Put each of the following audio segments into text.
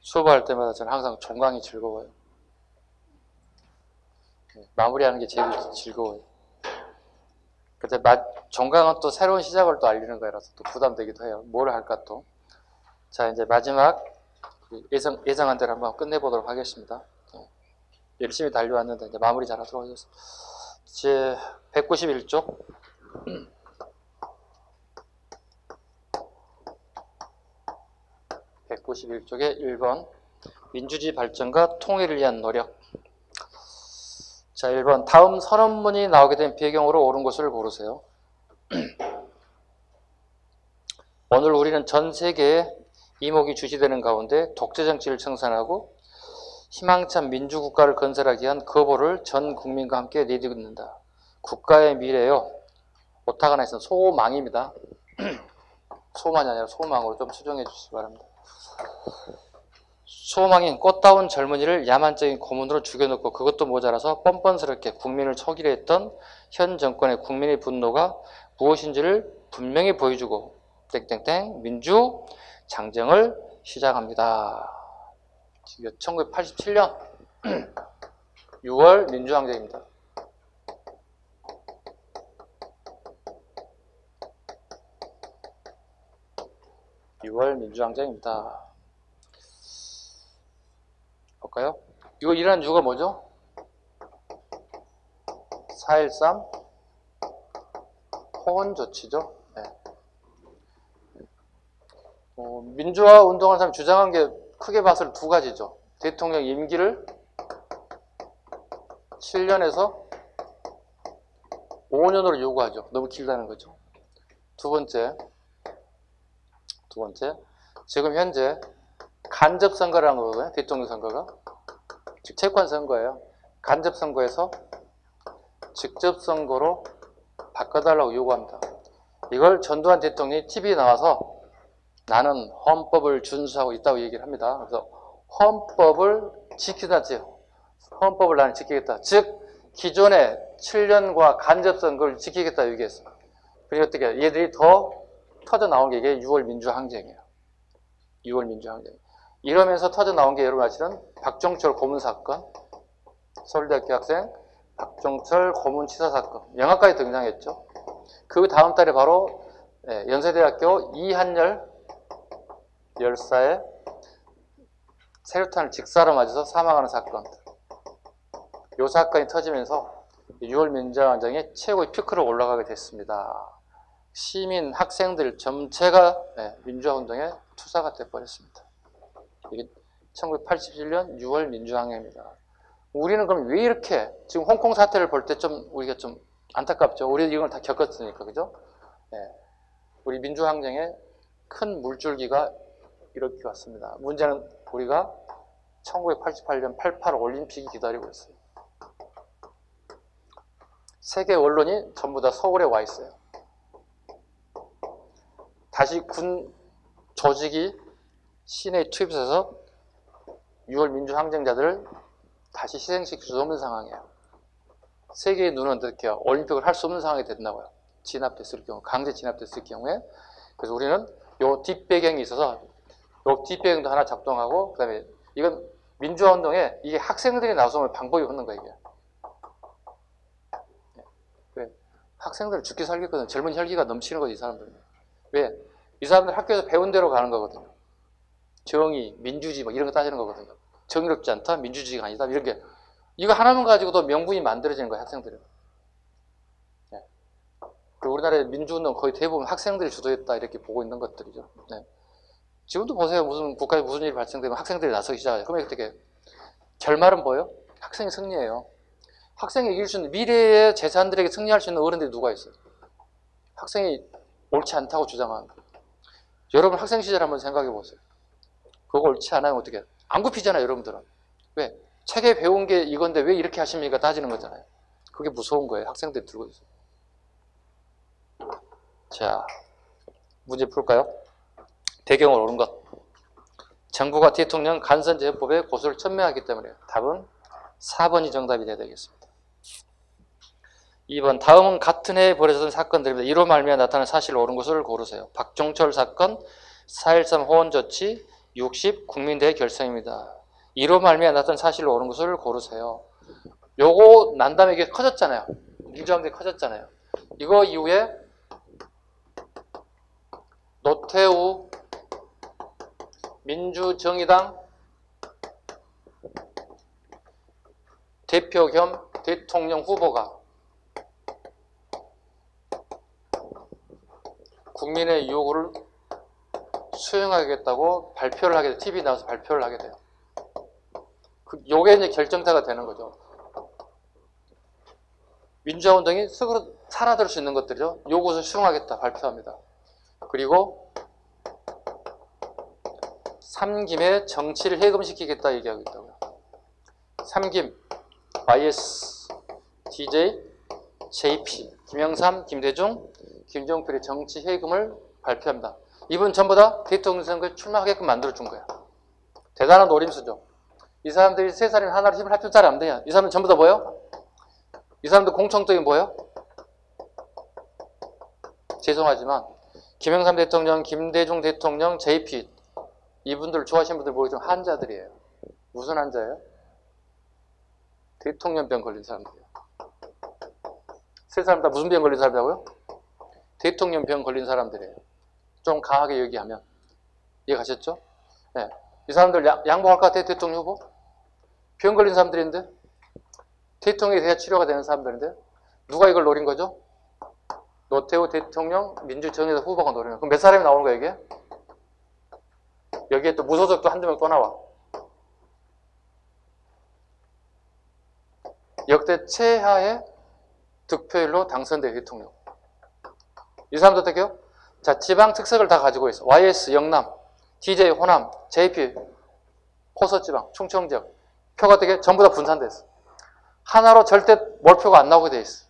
수업할 때마다 저는 항상 종강이 즐거워요. 마무리하는 게 제일 즐거워요. 근데 종강은 또 새로운 시작을 또 알리는 거라서 또 부담되기도 해요. 뭘 할까 또. 자, 이제 마지막 예정한 대로 한번 끝내보도록 하겠습니다. 열심히 달려왔는데 이제 마무리 잘하도록 하겠습니다. 제 191쪽. 191쪽에 1번 민주주의 발전과 통일을 위한 노력. 자, 1번 다음 선언문이 나오게 된 배경으로 옳은 것을 고르세요. 오늘 우리는 전 세계에 이목이 주시되는 가운데 독재 정치를 청산하고 희망찬 민주국가를 건설하기 위한 거부를 전 국민과 함께 내딛는다. 국가의 미래요. 오타가 나 있으면 소망입니다. 소망이 아니라 소망으로 좀 수정해 주시기 바랍니다. 소망인 꽃다운 젊은이를 야만적인 고문으로 죽여놓고 그것도 모자라서 뻔뻔스럽게 국민을 초기로 했던 현 정권의 국민의 분노가 무엇인지를 분명히 보여주고 땡땡땡 민주 장정을 시작합니다. 1987년 6월 민주항쟁입니다. 민주항쟁입니다. 볼까요? 이거 일어난 이유가 뭐죠? 4.13 호원조치죠. 네. 민주화 운동하는 사람이 주장한 게 크게 봐서 두 가지죠. 대통령 임기를 7년에서 5년으로 요구하죠. 너무 길다는 거죠. 두 번째, 지금 현재 간접 선거라는 거거든요. 대통령 선거가. 즉 채권 선거예요. 간접 선거에서 직접 선거로 바꿔달라고 요구합니다. 이걸 전두환 대통령이 TV에 나와서 나는 헌법을 준수하고 있다고 얘기를 합니다. 그래서 헌법을 지키다지. 헌법을 나는 지키겠다. 즉 기존의 7년과 간접 선거를 지키겠다 얘기했어요. 그리고 어떻게 얘들이 더 터져 나온 게 이게 6월 민주항쟁이에요. 6월 민주항쟁. 이러면서 터져 나온 게 여러분 아시는 박종철 고문 사건, 서울대학교 학생 박종철 고문 치사 사건, 영화까지 등장했죠. 그 다음 달에 바로 연세대학교 이한열 열사의 세류탄을 직사로 맞아서 사망하는 사건. 이 사건이 터지면서 6월 민주항쟁의 최고의 피크로 올라가게 됐습니다. 시민, 학생들 전체가 민주화운동에 투사가 돼버렸습니다. 이게 1987년 6월 민주항쟁입니다. 우리는 그럼 왜 이렇게 지금 홍콩 사태를 볼 때 좀 우리가 좀 안타깝죠. 우리 이걸 다 겪었으니까, 그죠? 우리 민주항쟁에 큰 물줄기가 이렇게 왔습니다. 문제는 우리가 1988년 88 올림픽이 기다리고 있어요. 세계 언론이 전부 다 서울에 와 있어요. 다시 군 조직이 시내에 투입해서 6월 민주항쟁자들을 다시 희생시킬 수 없는 상황이에요. 세계의 눈은 어떻게 해요? 올림픽을 할 수 없는 상황이 됐나봐요. 진압됐을 경우, 강제 진압됐을 경우에. 그래서 우리는 요 뒷배경이 있어서 요 뒷배경도 하나 작동하고, 그 다음에 이건 민주화 운동에 이게 학생들이 나서면 방법이 없는 거예요, 이게. 왜? 학생들 죽기 살기거든. 젊은 혈기가 넘치는 거지, 이 사람들은. 왜? 이 사람들 학교에서 배운 대로 가는 거거든요. 정의, 민주주의 막 이런 거 따지는 거거든요. 정의롭지 않다, 민주주의가 아니다, 이런 게. 이거 하나만 가지고도 명분이 만들어지는 거예요, 학생들은. 그리고 우리나라의 민주운동 거의 대부분 학생들이 주도했다, 이렇게 보고 있는 것들이죠. 지금도 보세요. 무슨 국가에 무슨 일이 발생되면 학생들이 나서기 시작해요. 그러면 어떻게 결말은 뭐예요? 학생이 승리해요. 학생이 이길 수 있는, 미래의 재산들에게 승리할 수 있는 어른들이 누가 있어요? 학생이 옳지 않다고 주장합니다. 여러분 학생 시절 한번 생각해 보세요. 그거 옳지 않아요? 어떻게? 안 굽히잖아요, 여러분들은. 왜? 책에 배운 게 이건데 왜 이렇게 하십니까? 따지는 거잖아요. 그게 무서운 거예요. 학생들이 들고 있어요. 자, 문제 풀까요? 배경을 옳은 것. 정부가 대통령 간선제헌법에 고소를 천명하기 때문에 답은 4번이 정답이 되어야 되겠습니다. 2번, 다음은 같은 해에 벌어졌던 사건들입니다. 이로 말미암아 나타난 사실을 옳은 것을 고르세요. 박종철 사건, 4.13 호원조치, 60 국민대회 결성입니다. 이로 말미암아 나타난 사실로 옳은 것을 고르세요. 요거 난 다음에 이게 커졌잖아요. 민주항쟁이 커졌잖아요. 이거 이후에 노태우 민주정의당 대표 겸 대통령 후보가 국민의 요구를 수용하겠다고 발표를 하게 돼요. TV에 나와서 발표를 하게 돼요. 요게 이제 결정타가 되는 거죠. 민주화 운동이 스스로 살아들 수 있는 것들이죠. 요것을 수용하겠다 발표합니다. 그리고 3김의 정치를 해금시키겠다 얘기하고 있다고요. 3김 YS, DJ, JP, 김영삼, 김대중, 김종필의 정치 해금을 발표합니다. 이분 전부 다 대통령 선거에 출마하게끔 만들어준 거야. 대단한 노림수죠. 이 사람들이 세 사람이 하나로 힘을 합쳐 잘 안 돼요. 이 사람은 전부 다 뭐예요? 이 사람들 공통점이 뭐예요? 죄송하지만 김영삼 대통령, 김대중 대통령, JP 이분들 좋아하시는 분들 모르지만 한자들이에요. 무슨 한자예요? 대통령병 걸린 사람들이에요. 세 사람 다 무슨 병 걸린 사람이라고요? 대통령병 걸린 사람들이에요. 좀 강하게 얘기하면 이해 가셨죠? 네. 이 사람들 양보할 것 같아요? 대통령 후보? 병 걸린 사람들인데 대통령에 대해 치료가 되는 사람들인데 누가 이걸 노린 거죠? 노태우 대통령 민주정의당 후보가 노리는 거예요. 그럼 몇 사람이 나오는 거예요 이게? 여기에 또 무소속도 한두 명 또 나와. 역대 최하의 득표율로 당선된 대통령. 이 사람도 어떻게요? 자, 지방 특색을 다 가지고 있어. YS 영남, DJ 호남, JP 호서지방, 충청지역. 표가 어떻게? 전부 다 분산됐어. 하나로 절대 몰표가 안 나오게 돼 있어.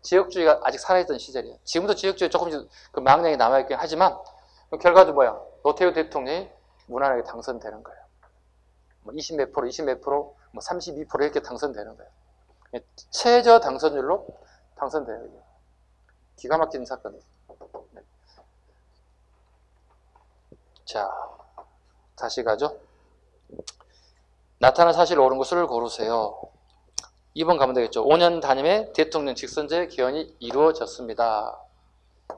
지역주의가 아직 살아있던 시절이에요. 지금도 지역주의 조금씩 그 망령이 남아있긴 하지만 결과도 뭐야? 노태우 대통령이 무난하게 당선되는 거예요. 뭐 20 몇 프로, 20 몇 프로, 뭐 32% 이렇게 당선되는 거예요. 최저 당선율로 당선돼요. 기가 막힌 사건이에요. 자, 다시 가죠. 나타난 사실 옳은 것을 고르세요. 2번 가면 되겠죠. 5년 단임의 대통령 직선제 개헌이 이루어졌습니다.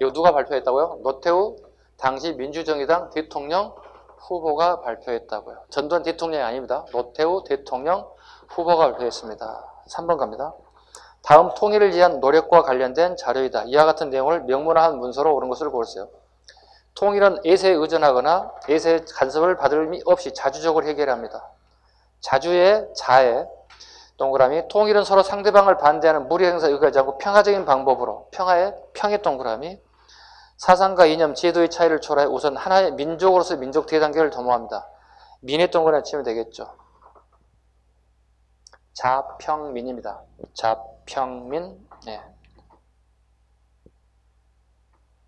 이거 누가 발표했다고요? 노태우 당시 민주정의당 대통령 후보가 발표했다고요. 전두환 대통령이 아닙니다. 노태우 대통령 후보가 발표했습니다. 3번 갑니다. 다음 통일을 위한 노력과 관련된 자료이다. 이와 같은 내용을 명문화한 문서로 옳은 것을 고르세요. 통일은 예세에 의존하거나 예세의 간섭을 받을 의미 없이 자주적으로 해결합니다. 자주의 자에 동그라미, 통일은 서로 상대방을 반대하는 무리 행사에 의하지 않고 평화적인 방법으로, 평의 동그라미, 사상과 이념, 제도의 차이를 초월해 우선 하나의 민족으로서 민족 대단계를 도모합니다. 민의 동그라미 치면 되겠죠. 자평민입니다. 자평민. 네.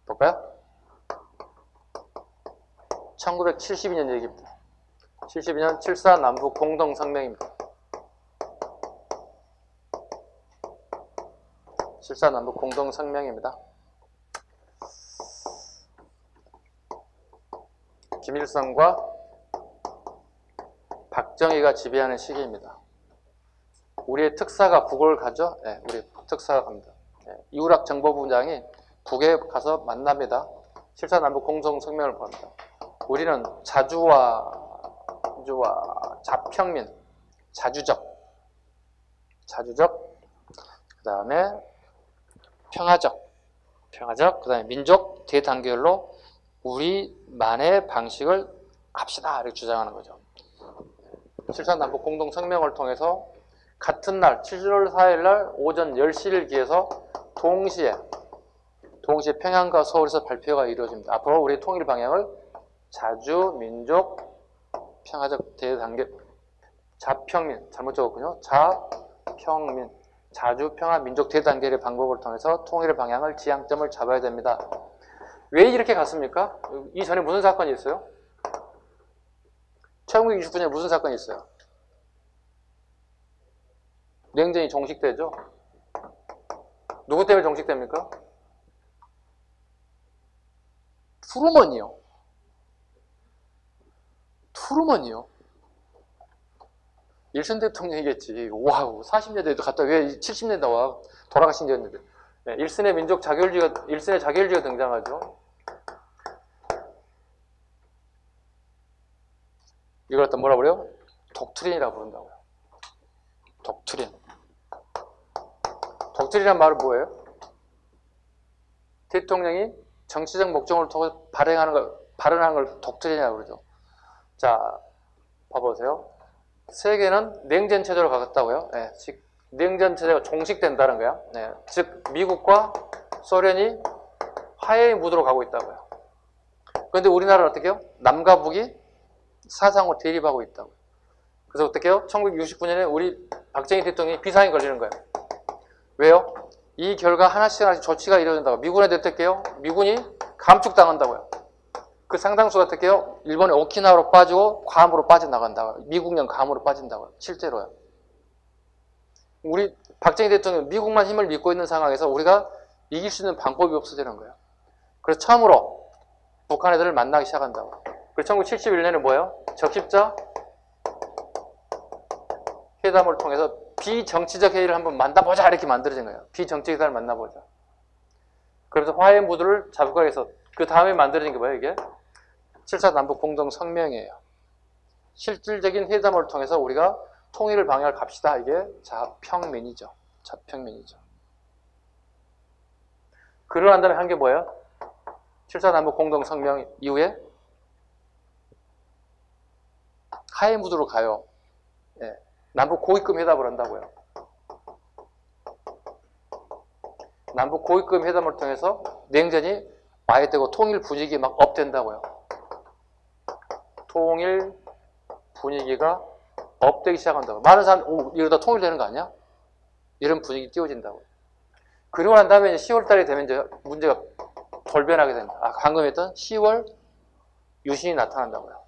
볼까요? 1972년 얘기입니다. 72년 7.4 남북 공동성명입니다. 7.4 남북 공동성명입니다. 김일성과 박정희가 지배하는 시기입니다. 우리의 특사가 북을 가죠? 네, 우리 특사가 갑니다. 네, 이우락 정보부장이 북에 가서 만납니다. 7.4 남북 공동성명을 보합니다. 우리는 자주와 자평민, 자주적, 그 다음에 평화적, 그 다음에 민족 대단계열로 우리만의 방식을 합시다 이렇게 주장하는 거죠. 7.4 남북 공동성명을 통해서 같은 날 7월 4일 날 오전 10시를 기해서 동시에 평양과 서울에서 발표가 이루어집니다. 앞으로 우리의 통일 방향을 자주, 민족, 평화적 대단계, 자평민, 잘못 적었군요. 자평민, 자주, 평화, 민족 대단계의 방법을 통해서 통일의 방향을 지향점을 잡아야 됩니다. 왜 이렇게 갔습니까? 이전에 무슨 사건이 있어요? 1929년에 무슨 사건이 있어요? 냉전이 종식되죠? 누구 때문에 종식됩니까? 트루먼이요. 트루먼이요. 일선 대통령이겠지. 와우, 40년대에도 갔다 왜 70년대 나와? 돌아가신 지 했는데. 네, 일선의 민족 자결주의가, 일선의 자결주의가 등장하죠. 이걸 갖다 뭐라 그래요? 독트린이라고 부른다고요. 독트린. 독트린이란 말은 뭐예요? 대통령이 정치적 목적을 통해 발언하는 걸 독트린이라고 그러죠. 자, 봐보세요. 세계는 냉전 체제로 가겠다고요. 네, 즉 냉전 체제가 종식된다는 거야. 네, 즉 미국과 소련이 화해의 무드로 가고 있다고요. 그런데 우리나라는 어떻게 해요? 남과 북이 사상으로 대립하고 있다고. 그래서 어떻게 해요? 1969년에 우리 박정희 대통령이 비상이 걸리는 거예요. 왜요? 이 결과 하나씩 조치가 이루어진다고. 미군한테 어떻게 해요? 미군이 감축당한다고요. 그 상당수가 어떻게 해요? 일본의 오키나와로 빠지고 괌으로 빠져나간다고요. 미국령 괌으로 빠진다고요. 실제로요. 우리 박정희 대통령 미국만 힘을 믿고 있는 상황에서 우리가 이길 수 있는 방법이 없어지는 거예요. 그래서 처음으로 북한 애들을 만나기 시작한다고. 그래서 1971년에 뭐예요? 적십자 회담을 통해서 비정치적 회의를 한번 만나보자 이렇게 만들어진 거예요. 비정치적 회담을 만나보자. 그래서 화해 무드를 잡고 해서 그 다음에 만들어진 게 뭐예요? 이게 7.4 남북 공동 성명이에요. 실질적인 회담을 통해서 우리가 통일을 방향을 갑시다. 이게 자평면이죠. 자평면이죠. 그러고 난 다음에 한 게 뭐예요? 7.4 남북 공동 성명 이후에 하해 무드로 가요. 예. 남북 고위급 회담을 한다고요. 남북 고위급 회담을 통해서 냉전이 와해되고 통일 분위기 막 업된다고요. 통일 분위기가 업되기 시작한다고. 많은 사람, 이러다 통일되는 거 아니야? 이런 분위기 띄워진다고. 그리고 난 다음에 10월 달이 되면 이제 문제가 돌변하게 된다. 아까 방금 했던 10월 유신이 나타난다고요.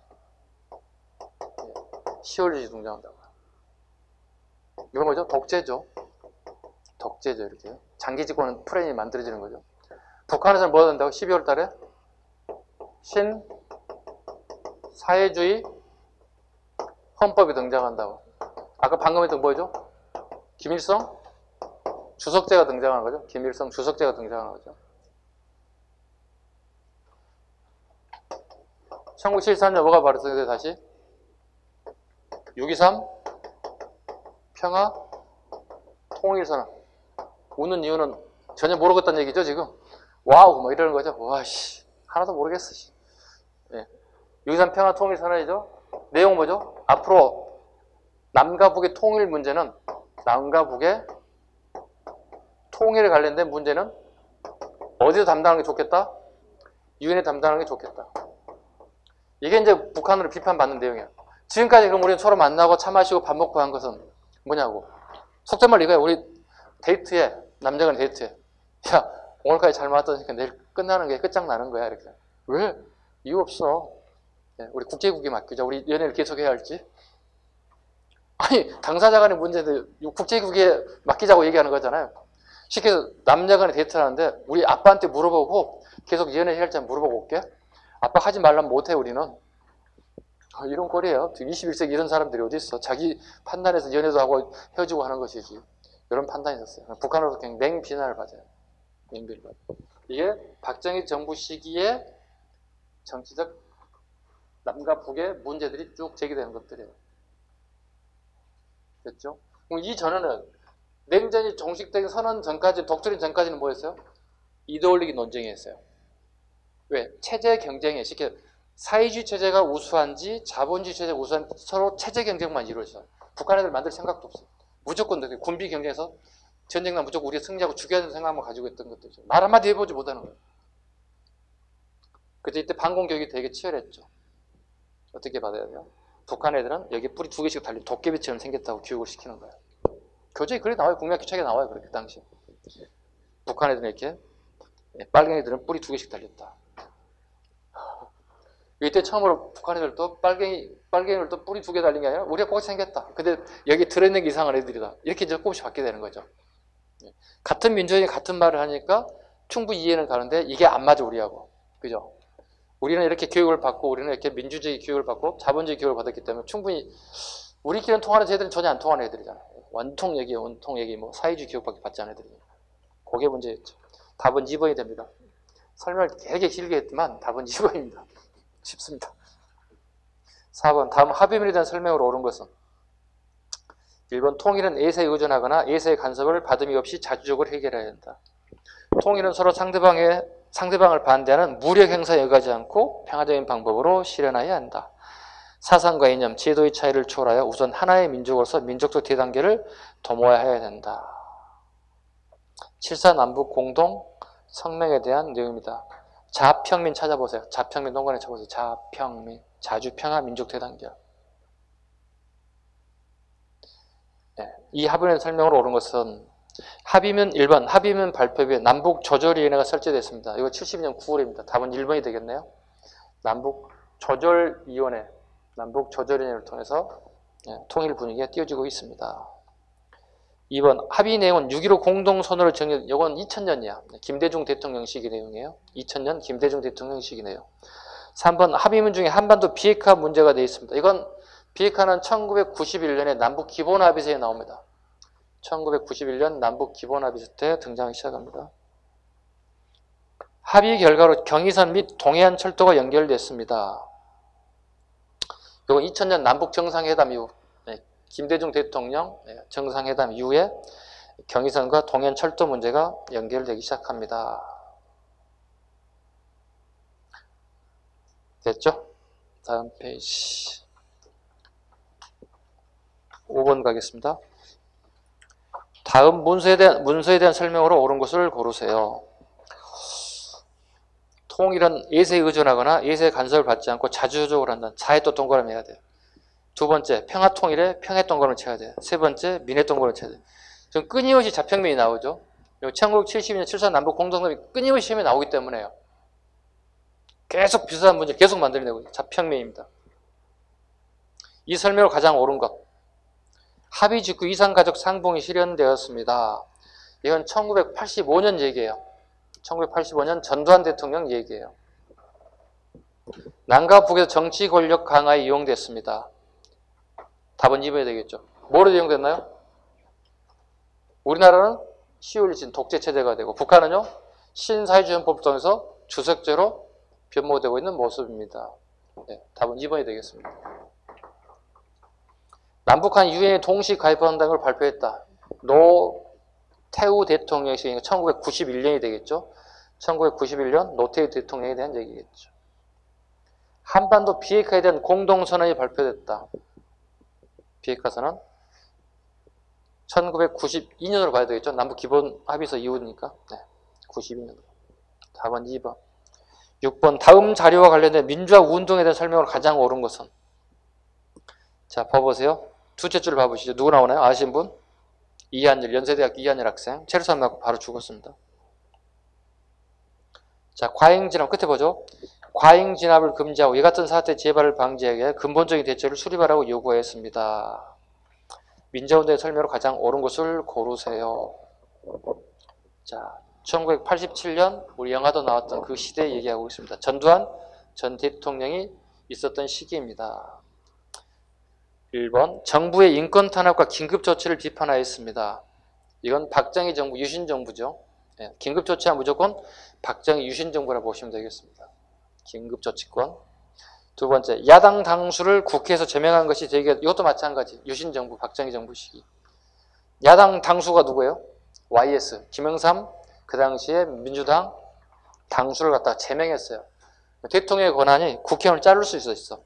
10월 유신이 등장한다고요. 이건 뭐죠? 독재죠. 독재죠, 이렇게. 장기 집권은 프레임이 만들어지는 거죠. 북한에서는 뭐 한다고? 12월 달에 신사회주의 헌법이 등장한다고. 아까 방금 했던 뭐죠? 김일성 주석제가 등장하는 거죠. 김일성 주석제가 등장하는 거죠. 1973년 뭐가 발효되는데 다시? 6.23 평화 통일선언. 우는 이유는 전혀 모르겠다는 얘기죠, 지금. 와우, 뭐 이러는 거죠. 와씨, 하나도 모르겠어. 예. 6.23 평화 통일선언이죠. 내용 뭐죠? 앞으로 남과 북의 통일 문제는, 남과 북의 통일에 관련된 문제는 어디서 담당하는 게 좋겠다? 유엔에 담당하는 게 좋겠다. 이게 이제 북한으로 비판받는 내용이에요. 지금까지 그럼 우리는 서로 만나고 차 마시고 밥 먹고 한 것은 뭐냐고. 속된 말 이거야. 우리 데이트에, 남자간 데이트에. 야, 오늘까지 잘 맞았으니까 내일 끝나는 게 끝장나는 거야. 이렇게. 왜? 이유 없어. 우리 국제국에 맡기자. 우리 연애를 계속해야 할지. 아니, 당사자 간의 문제도 국제국에 맡기자고 얘기하는 거잖아요. 쉽게 해서 남녀 간에 데이트를 하는데 우리 아빠한테 물어보고 계속 연애해야 할지 물어보고 올게. 아빠 하지 말라면 못해, 우리는. 이런 꼴이에요. 21세기 이런 사람들이 어디 있어. 자기 판단에서 연애도 하고 헤어지고 하는 것이지. 이런 판단이 있었어요. 북한으로서 그냥 맹비난을 받아요. 맹비를 받아요. 이게 박정희 정부 시기에 정치적 남과 북의 문제들이 쭉 제기되는 것들이에요. 됐죠? 그럼 이 전에는 냉전이 종식된 선언 전까지, 독트린 전까지는 뭐였어요? 이데올로기 논쟁이었어요. 왜? 체제 경쟁에 쉽게 사회주의 체제가 우수한지 자본주의 체제가 우수한지 서로 체제 경쟁만 이루어져요. 북한 애들 만들 생각도 없어요. 무조건 군비 경쟁에서 전쟁 나면 무조건 우리가 승리하고 죽여야 되는 생각만 가지고 있던 것들이죠. 말 한마디 해보지 못하는 거예요. 그때 이때 반공교육이 되게 치열했죠. 어떻게 받아야 돼요? 북한 애들은 여기 뿌리 2개씩 달린 도깨비처럼 생겼다고 교육을 시키는 거예요. 교재에 그렇게 나와요. 국민학교 책에 나와요. 그렇게 당시. 북한 애들은 이렇게, 빨갱이 애들은 뿌리 2개씩 달렸다. 이때 처음으로 북한 애들도 빨갱이를 또 뿌리 2개 달린 게 아니라 우리가 똑같이 생겼다. 근데 여기 들어있는 게 이상한 애들이다. 이렇게 이제 조금씩 받게 되는 거죠. 같은 민족이 같은 말을 하니까 충분히 이해는 가는데 이게 안 맞아, 우리하고. 그죠? 우리는 이렇게 교육을 받고 우리는 이렇게 민주주의 교육을 받고 자본주의 교육을 받았기 때문에 충분히 우리끼리는 통하는 애들은 전혀 안 통하는 애들이잖아요. 원통 얘기, 뭐 사회주의 교육밖에 받지 않은 애들이에요. 그게 문제였죠. 답은 2번이 됩니다. 설명을 되게 길게 했지만 답은 2번입니다. 쉽습니다. 4번 다음 합의문에 대한 설명으로 옳은 것은 1번 통일은 예세에 의존하거나 예세의 간섭을 받음이 없이 자주적으로 해결해야 한다. 통일은 서로 상대방을 반대하는 무력 행사에 의하지 않고 평화적인 방법으로 실현해야 한다. 사상과 이념, 제도의 차이를 초월하여 우선 하나의 민족으로서 민족적 대단계를 도모해야 된다. 7.4 남북 공동 성명에 대한 내용입니다. 자평민 찾아보세요. 자평민 동관에 쳐보세요. 자평민, 자주평화 민족 대단결. 네, 이 합의문의 설명으로 옳은 것은 합의문 1번, 합의문 발표에 남북 조절위원회가 설치됐습니다. 이거 72년 9월입니다. 답은 1번이 되겠네요. 남북 조절위원회를 통해서 통일 분위기가 띄워지고 있습니다. 2번, 합의 내용은 6.15 공동선언을 정해, 이건 2000년이야. 김대중 대통령 시기 내용이에요. 2000년 김대중 대통령 시기 내용. 3번, 합의문 중에 한반도 비핵화 문제가 되어 있습니다. 이건 비핵화는 1991년에 남북 기본합의서에 나옵니다. 1991년 남북 기본합의서 때 등장하기 시작합니다. 합의 결과로 경의선 및 동해안 철도가 연결됐습니다. 이건 2000년 남북 정상회담 이후 김대중 대통령 정상회담 이후에 경의선과 동해안 철도 문제가 연결되기 시작합니다. 됐죠? 다음 페이지 5번 가겠습니다. 다음 문서에 대한 설명으로 옳은 것을 고르세요. 통일은 예세에 의존하거나 예세의 간섭을 받지 않고 자주적으로 한다. 자해도 동그라미 해야 돼요. 두 번째, 평화통일에 평해 동그라미 쳐야 돼요. 세 번째, 민해 동그라미 쳐야 돼요. 지금 끊임없이 자평민이 나오죠. 1972년 7.4 남북 공동선언이 끊임없이 시험에 나오기 때문에요. 계속 비슷한 문제 계속 만들어내고 있어요. 자평민입니다. 이 설명으로 가장 옳은 것. 합의 직후 이산가족 상봉이 실현되었습니다. 이건 1985년 얘기예요. 1985년 전두환 대통령 얘기예요. 남과 북에서 정치 권력 강화에 이용됐습니다. 답은 2번이 되겠죠. 뭐로 이용됐나요? 우리나라는 시울리신 독재체제가 되고 북한은요 신사회주의헌법을 통해서 주석제로 변모되고 있는 모습입니다. 네, 답은 2번이 되겠습니다. 남북한 유엔에 동시 가입한다는 걸 발표했다. 노태우 대통령의 시기가 1991년이 되겠죠. 1991년 노태우 대통령에 대한 얘기겠죠. 한반도 비핵화에 대한 공동선언이 발표됐다. 비핵화 선언 1992년으로 가야 되겠죠. 남북 기본 합의서 이후니까. 네, 92년. 답은 2번. 6번 다음 자료와 관련된 민주화 운동에 대한 설명으로 가장 옳은 것은 자 봐보세요. 두째 줄 봐보시죠. 누구 나오나요? 아시는 분? 이한열, 연세대학교 이한열 학생. 체류산 맞고 바로 죽었습니다. 자, 과잉진압 끝에 보죠. 과잉진압을 금지하고 이 같은 사태 재발을 방지하기 위해 근본적인 대책을 수립하라고 요구했습니다. 민주화운동의 설명으로 가장 옳은 것을 고르세요. 자, 1987년 우리 영화도 나왔던 그 시대에 얘기하고 있습니다. 전두환 전 대통령이 있었던 시기입니다. 1번 정부의 인권 탄압과 긴급 조치를 비판하였습니다. 이건 박정희 정부, 유신 정부죠. 네, 긴급 조치は무조건 박정희 유신 정부라고 보시면 되겠습니다. 긴급 조치권. 두 번째, 야당 당수를 국회에서 제명한 것이 되게 이것도 마찬가지. 유신 정부, 박정희 정부 시기. 야당 당수가 누구예요? YS, 김영삼 그 당시에 민주당 당수를 갖다가 제명했어요. 대통령의 권한이 국회의원을 자를 수 있어.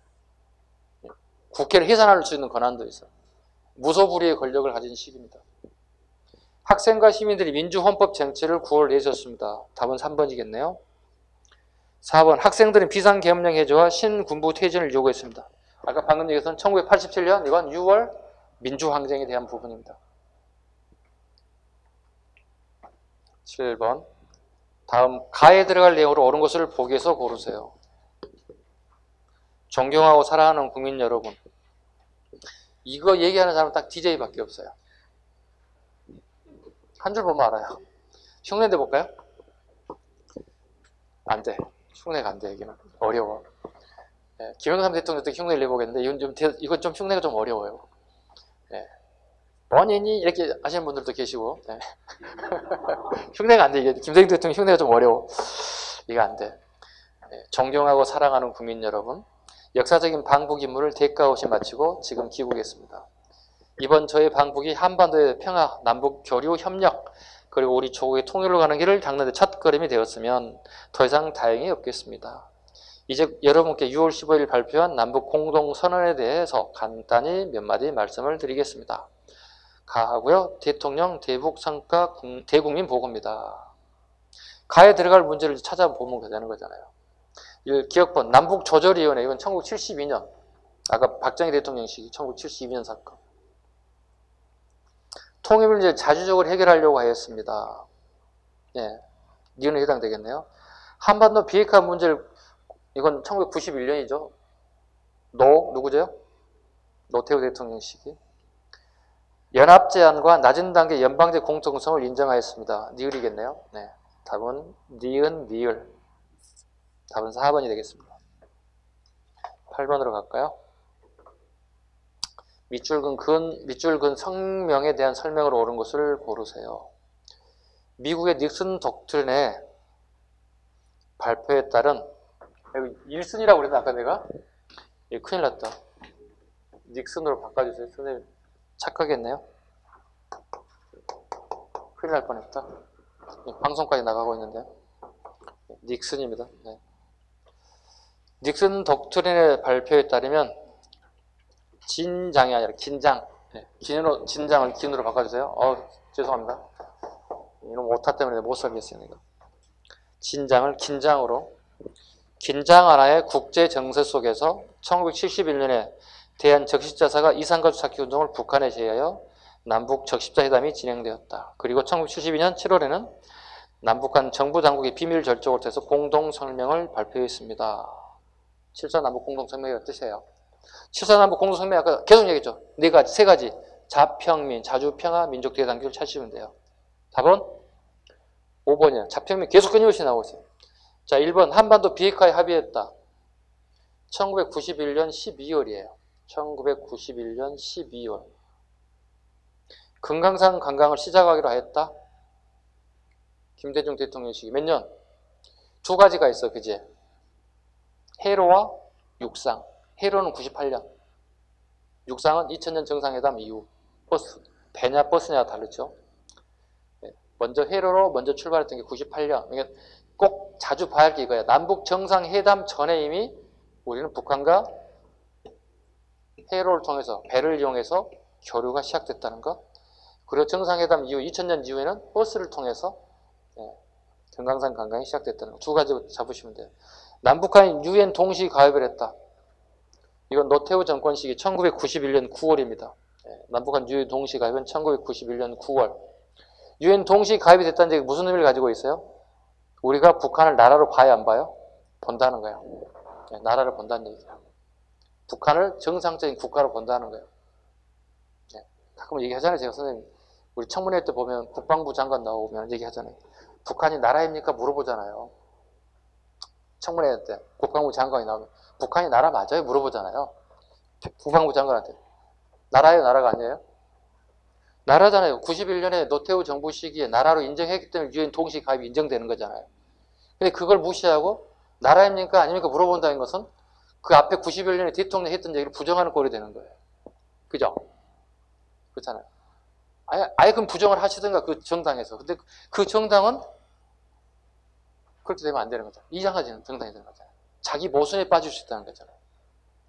국회를 해산할 수 있는 권한도 있어. 무소불위의 권력을 가진 시기입니다. 학생과 시민들이 민주헌법 쟁취를 9월 내셨습니다. 답은 3번이겠네요. 4번 학생들은 비상계엄령 해제와 신군부 퇴진을 요구했습니다. 아까 방금 얘기했던 1987년 이건 6월 민주항쟁에 대한 부분입니다. 7번 다음 가에 들어갈 내용으로 옳은 것을 보기에서 고르세요. 존경하고 사랑하는 국민 여러분, 이거 얘기하는 사람은 딱 DJ밖에 없어요. 한 줄 보면 알아요. 흉내내 볼까요? 안 돼. 흉내가 안 돼, 여기는. 어려워. 예, 김영삼 대통령도 흉내를 내보겠는데, 이건 좀 흉내가 좀 어려워요. 예. 본인이 이렇게 하시는 분들도 계시고, 예. 흉내가 안 돼, 이게. 김대중 대통령 흉내가 좀 어려워. 이거 안 돼. 예. 존경하고 사랑하는 국민 여러분, 역사적인 방북 임무를 대가 없이 마치고 지금 귀국했습니다. 이번 저의 방북이 한반도의 평화, 남북 교류 협력, 그리고 우리 조국의 통일로 가는 길을 닦는 데 첫걸음이 되었으면 더 이상 다행이 없겠습니다. 이제 여러분께 6월 15일 발표한 남북 공동선언에 대해서 간단히 몇 마디 말씀을 드리겠습니다. 가하고요. 대통령 대북 성과 대국민 보고입니다. 가에 들어갈 문제를 찾아보면 되는 거잖아요. 기억본 남북조절위원회, 이건 1972년, 아까 박정희 대통령 시기 1972년 사건. 통일문제를 자주적으로 해결하려고 하였습니다. 예, 니은에 해당되겠네요. 한반도 비핵화 문제를, 이건 1991년이죠. 누구죠? 노태우 대통령 시기. 연합제안과 낮은 단계 연방제 공통성을 인정하였습니다. 니을이겠네요. 네, 답은 니은, 니을. 답은 4번이 되겠습니다. 8번으로 갈까요? 밑줄 근 성명에 대한 설명으로 옳은 것을 고르세요. 미국의 닉슨 독트린의 발표에 따른, 일슨이라고 그랬나 아까 내가? 큰일 났다. 닉슨으로 바꿔주세요. 선생님 착각했네요. 큰일 날 뻔했다. 방송까지 나가고 있는데. 닉슨입니다. 네. 닉슨 독트린의 발표에 따르면 진장이 아니라 긴장. 네. 진장을 긴으로 바꿔주세요. 죄송합니다. 이놈 오타 때문에 못 살겠어요. 이거. 진장을 긴장으로. 긴장 하나의 국제 정세 속에서 1971년에 대한 적십자사가 이산가족 찾기 운동을 북한에 제의하여 남북 적십자 회담이 진행되었다. 그리고 1972년 7월에는 남북한 정부 당국이 비밀 절적을 통해서 공동성명을 발표했습니다. 7.4 남북 공동성명이 뜻이에요. 7.4 남북 공동성명 아까 계속 얘기했죠. 세 가지. 자평민, 자주평화, 민족 대단결을 찾으시면 돼요. 답은 5번이에요. 자평민 계속 끊임없이 나오고 있어요. 자, 1번 한반도 비핵화에 합의했다. 1991년 12월이에요. 1991년 12월. 금강산 관광을 시작하기로 하였다. 김대중 대통령 시기. 몇 년? 두 가지가 있어, 그제? 해로와 육상. 해로는 98년. 육상은 2000년 정상회담 이후. 배냐 버스냐가 다르죠. 먼저 해로로 먼저 출발했던 게 98년. 그러니까 꼭 자주 봐야 할 게 이거야. 남북 정상회담 전에 이미 우리는 북한과 해로를 통해서, 배를 이용해서 교류가 시작됐다는 것. 그리고 정상회담 이후 2000년 이후에는 버스를 통해서 금강산 관광이 시작됐다는 것. 두 가지 잡으시면 돼요. 남북한이 유엔 동시 가입을 했다. 이건 노태우 정권 시기 1991년 9월입니다. 남북한 유엔 동시 가입은 1991년 9월. 유엔 동시 가입이 됐다는 게 무슨 의미를 가지고 있어요? 우리가 북한을 나라로 봐야 안 봐요? 본다는 거예요. 나라를 본다는 얘기죠. 북한을 정상적인 국가로 본다는 거예요. 가끔 얘기하잖아요. 제가 선생님, 우리 청문회 때 보면 국방부 장관 나오면 얘기하잖아요. 북한이 나라입니까? 물어보잖아요. 청문회 때 국방부 장관이 나오면 북한이 나라 맞아요? 물어보잖아요. 국방부 장관한테. 나라예요? 나라가 아니에요? 나라잖아요. 91년에 노태우 정부 시기에 나라로 인정했기 때문에 유엔 동시 가입이 인정되는 거잖아요. 근데 그걸 무시하고 나라입니까? 아닙니까? 물어본다는 것은 그 앞에 91년에 대통령이 했던 얘기를 부정하는 꼴이 되는 거예요. 그죠? 그렇잖아요. 아예 그럼 부정을 하시든가 그 정당에서. 근데 그 정당은 그렇게 되면 안 되는 거죠. 이상하지는 정당이 되는 거잖아요. 자기 모순에 빠질 수 있다는 거잖아요.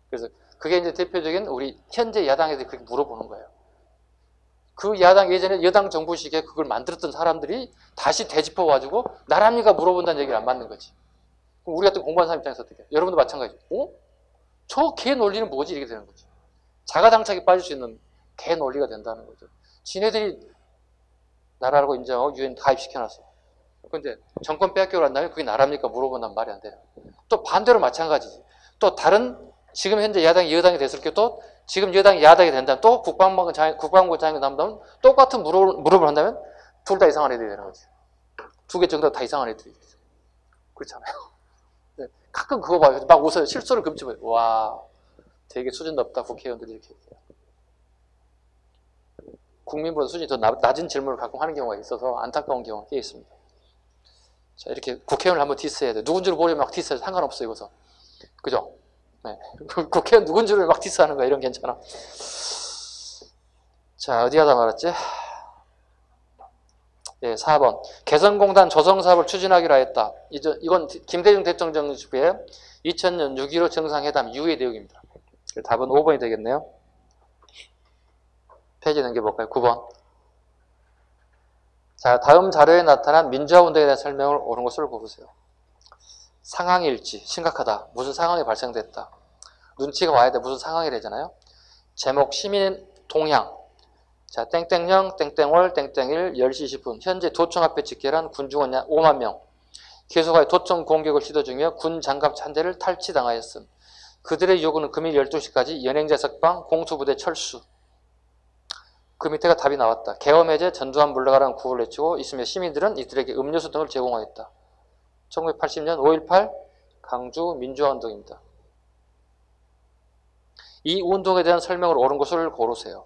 그래서 그게 이제 대표적인 우리 현재 야당에서 그렇게 물어보는 거예요. 그 야당 예전에 여당 정부 시기에 그걸 만들었던 사람들이 다시 되짚어가지고 나랍니까 물어본다는 얘기를 안 맞는 거지. 그럼 우리 같은 공부하는 사람 입장에서 어떻게 해요? 여러분도 마찬가지죠. 저 개 논리는 뭐지? 이렇게 되는 거죠. 자가당착에 빠질 수 있는 개 논리가 된다는 거죠. 지네들이 나라라고 인정하고 유엔 가입시켜놨어. 근데 정권 빼앗기고 난 다음에 그게 나랍니까 물어본다면 말이 안 돼요. 또 반대로 마찬가지지. 또 다른 지금 현재 야당이 여당이 됐을 때 또 지금 여당이 야당이 된다면 또 국방부 장관이 나온다면 똑같은 물어볼 한다면 둘 다 이상한 애들이 되는 거지. 두 개 정도 다 이상한 애들이. 그렇잖아요. 네. 가끔 그거 봐요. 막 웃어요. 실수를 금치 봐요. 와, 되게 수준 높다. 국회의원들이 이렇게 얘기해요. 국민보다 수준이 더 낮은 질문을 가끔 하는 경우가 있어서 안타까운 경우가 꽤 있습니다. 자, 이렇게 국회의원을 한번 디스해야 돼요. 누군지를 모르면 막 디스해도 상관없어요. 이거서. 그죠? 네. 국회의원 누군지를 막 디스하는 거야. 이런 괜찮아. 자, 어디 하다 말았지? 예, 4번. 개성공단 조성사업을 추진하기로 했다. 이건 김대중 대통령 정부의 2000년 6.15 정상회담 이후의 내용입니다. 답은 5번이 되겠네요. 페이지 넘겨볼까요? 9번. 자, 다음 자료에 나타난 민주화운동에 대한 설명을 옳은 것을 고르세요. 상황 일치, 심각하다. 무슨 상황이 발생됐다. 눈치가 와야 돼. 무슨 상황이 되잖아요. 제목, 시민 동향. 자, 땡땡령, 땡땡월, 땡땡일, 10시 20분. 현재 도청 앞에 집결한 군중원 5만 명. 계속하여 도청 공격을 시도 중이며 군 장갑 한 대를 탈취당하였음. 그들의 요구는 금일 12시까지 연행자 석방, 공수부대 철수. 그 밑에가 답이 나왔다. 계엄 해제, 전두환 물러가라는 구호를 외치고 있으며 시민들은 이들에게 음료수 등을 제공하였다. 1980년 5.18 강주 민주화운동입니다. 이 운동에 대한 설명을 옳은 것을 고르세요.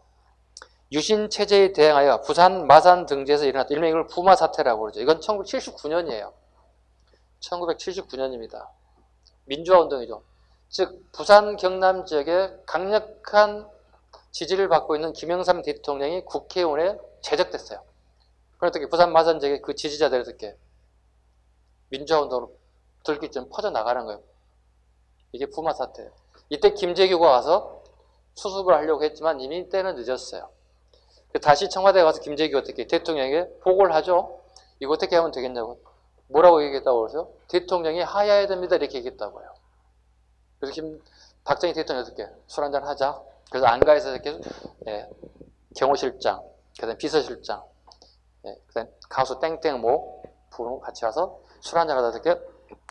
유신체제에 대항하여 부산, 마산 등지에서 일어났다. 일명 이걸 부마 사태라고 그러죠. 이건 1979년이에요. 1979년입니다. 민주화운동이죠. 즉 부산, 경남 지역에 강력한 지지를 받고 있는 김영삼 대통령이 국회의원에 제적됐어요. 그러니까 부산, 마산 지역의 그 지지자들이 어떻게 민주화운동으로 들기쯤 퍼져나가는 거예요. 이게 부마 사태예요. 이때 김재규가 와서 수습을 하려고 했지만 이미 때는 늦었어요. 다시 청와대에 가서 김재규가 어떻게 대통령에게 보고를 하죠. 이거 어떻게 하면 되겠냐고. 뭐라고 얘기했다고 그러세요? 대통령이 하야해야 됩니다. 이렇게 얘기했다고요. 그래서 박정희 대통령이 어떻게 술 한잔 하자. 그래서 안가에서 이렇게 경호실장, 그다음 비서실장, 그다음 가수 땡땡모 부르고 같이 와서 술 한잔 하다 이렇게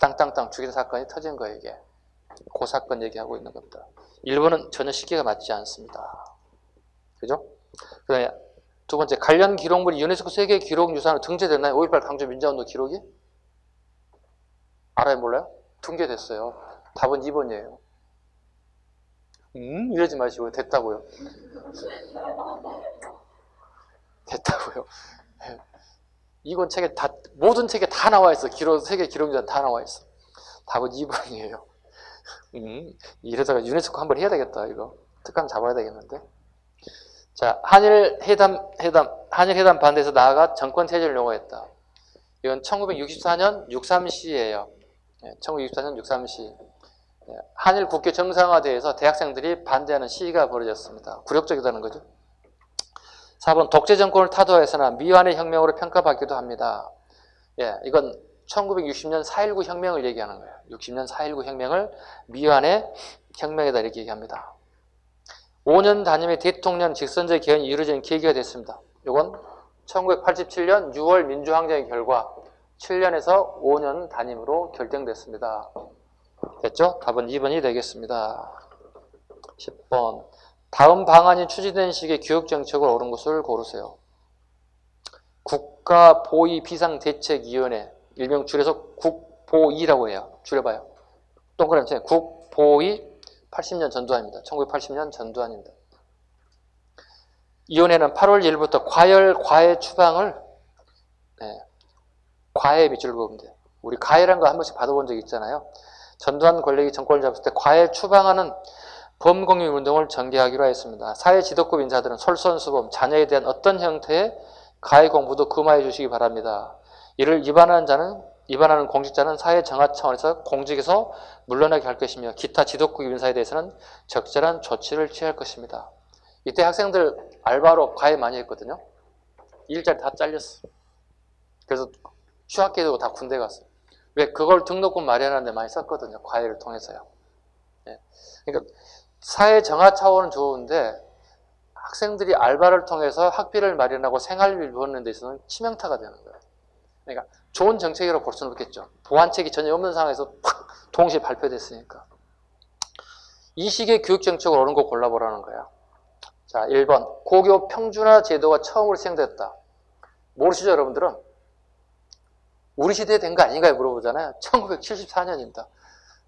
땅땅땅 죽인 사건이 터진 거예요. 이게 그 사건 얘기하고 있는 겁니다. 일본은 전혀 시기가 맞지 않습니다. 그죠? 그다음에 두 번째, 관련 기록물이 유네스코 세계 기록유산으로 등재됐나요? 5.18 강주 민주화운동 기록이? 알아요? 몰라요? 등재됐어요. 답은 2번이에요. 이러지 마시고 됐다고요. 됐다고요. 이건 책에 다, 모든 책에 다 나와 있어. 세계 기록유산 다 나와 있어. 답은 2번이에요. 이러다가 유네스코 한번 해야 되겠다. 이거 특강 잡아야 되겠는데. 자, 한일 회담 반대에서 나아가 정권 체제를 요구했다. 이건 1964년 63시예요. 1964년 63시. 한일 국교 정상화대회에서 대학생들이 반대하는 시위가 벌어졌습니다. 굴욕적이다는 거죠. 4번, 독재 정권을 타도하였으나 미완의 혁명으로 평가받기도 합니다. 이건 1960년 4.19 혁명을 얘기하는 거예요. 60년 4.19 혁명을 미완의 혁명이다 이렇게 얘기합니다. 5년 단임의 대통령 직선제 개헌이 이루어지는 계기가 됐습니다. 이건 1987년 6월 민주항쟁의 결과 7년에서 5년 단임으로 결정됐습니다. 됐죠? 답은 2번이 되겠습니다. 10번. 다음 방안이 추진된 시기의 교육정책을 옳은 것을 고르세요. 국가보위비상대책위원회, 일명 줄여서 국보위라고 해요. 줄여봐요. 동그라미 쳐. 국보위 80년 전두환입니다. 1980년 전두환입니다. 이 위원회는 8월 1일부터 과외 추방을 과외 밑줄을 그으면 돼요. 우리 과외라는 거 한 번씩 받아본 적 있잖아요. 전두환 권력이 정권을 잡았을 때 과외 추방하는 범공익운동을 전개하기로 했습니다. 사회 지도급 인사들은 솔선수범, 자녀에 대한 어떤 형태의 과외 공부도 금하해 주시기 바랍니다. 이를 위반하는 공직자는 사회 정화 차원에서 공직에서 물러나게 할 것이며 기타 지도급 인사에 대해서는 적절한 조치를 취할 것입니다. 이때 학생들 알바로 과외 많이 했거든요. 일자리 다 잘렸어. 그래서 휴학기도 다 군대 갔어요. 왜? 그걸 등록금 마련하는 데 많이 썼거든요. 과외를 통해서요. 그러니까 사회 정화 차원은 좋은데 학생들이 알바를 통해서 학비를 마련하고 생활비를 버는 데 있어서는 치명타가 되는 거예요. 그러니까 좋은 정책이라고 볼 수는 없겠죠. 보완책이 전혀 없는 상황에서 확 동시에 발표됐으니까. 이 시기의 교육정책을 옳은 거 골라보라는 거야. 자, 1번. 고교 평준화 제도가 처음으로 시행됐다. 모르시죠, 여러분들은? 우리 시대에 된 거 아닌가요? 물어보잖아요. 1974년입니다.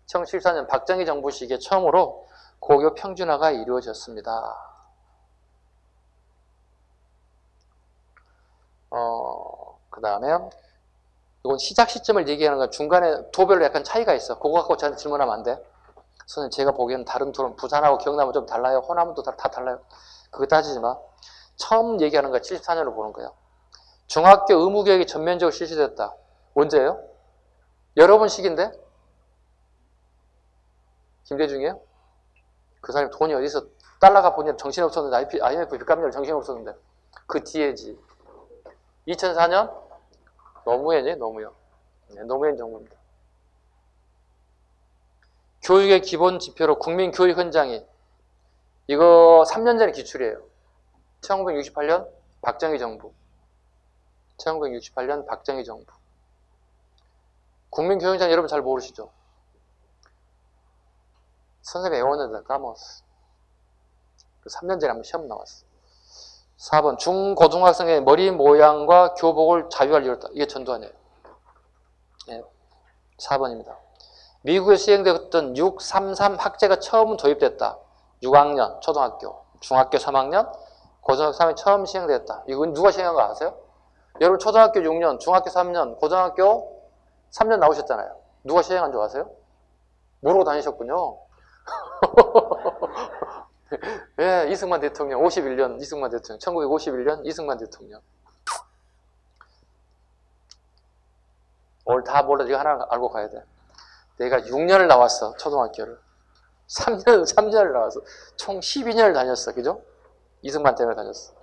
1974년 박정희 정부 시기에 처음으로 고교 평준화가 이루어졌습니다. 그 다음에 이건 시작 시점을 얘기하는 건 중간에 도별로 약간 차이가 있어. 그거 갖고 저한테 질문하면 안 돼. 선생님 제가 보기에는 다른 도는 부산하고 경남은 좀 달라요. 호남도 다 달라요. 그거 따지지 마. 처음 얘기하는 거 74년으로 보는 거예요. 중학교 의무교육이 전면적으로 실시됐다. 언제예요? 여러분 시기인데? 김대중이에요? 그 사람이 돈이 어디서 달러가 보니 정신없었는데 IMF 빚값률 정신없었는데 그 뒤에지. 2004년 노무현이에요. 노무현. 네, 노무현 정부입니다. 교육의 기본 지표로 국민교육 현장이 이거 3년 전에 기출이에요. 1968년 박정희 정부. 1968년 박정희 정부. 국민교육 현장 여러분 잘 모르시죠? 선생님이 외웠는데 까먹었어. 3년 전에 한번 시험 나왔어. 4번 중고등학생의 머리 모양과 교복을 자유화를 이뤘다. 이게 전두환이에요. 네. 4번입니다. 미국에 시행되었던 633 학제가 처음 도입됐다. 6학년 초등학교, 중학교 3학년, 고등학교 3학년 처음 시행되었다. 이건 누가 시행한 거 아세요? 여러분 초등학교 6년, 중학교 3년, 고등학교 3년 나오셨잖아요. 누가 시행한 줄 아세요? 모르고 다니셨군요. 예, 이승만 대통령 51년 이승만 대통령 1951년 이승만 대통령. 오늘 다 몰라. 이거 하나 알고 가야 돼. 내가 6년을 나왔어. 초등학교를 3년을 나와서 총 12년을 다녔어. 그죠? 이승만 때문에 다녔어.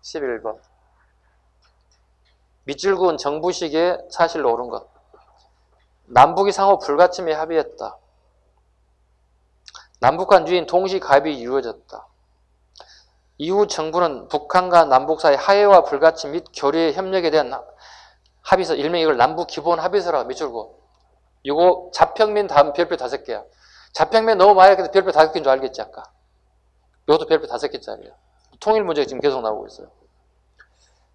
11번 밑줄그은 정부 시기에 사실로 옳은 것. 남북이 상호 불가침에 합의했다. 남북한 유인 동시 가입이 이루어졌다. 이후 정부는 북한과 남북 사이 하해와 불가침 및 교류의 협력에 대한 합의서, 일명 이걸 남북 기본 합의서라고 밑줄고. 이거 자평면 다음 별표 5개야. 자평면 너무 많이 했는데 별표 5개인 줄 알겠지 아까. 이것도 별표 5개짜리야. 통일 문제가 지금 계속 나오고 있어요.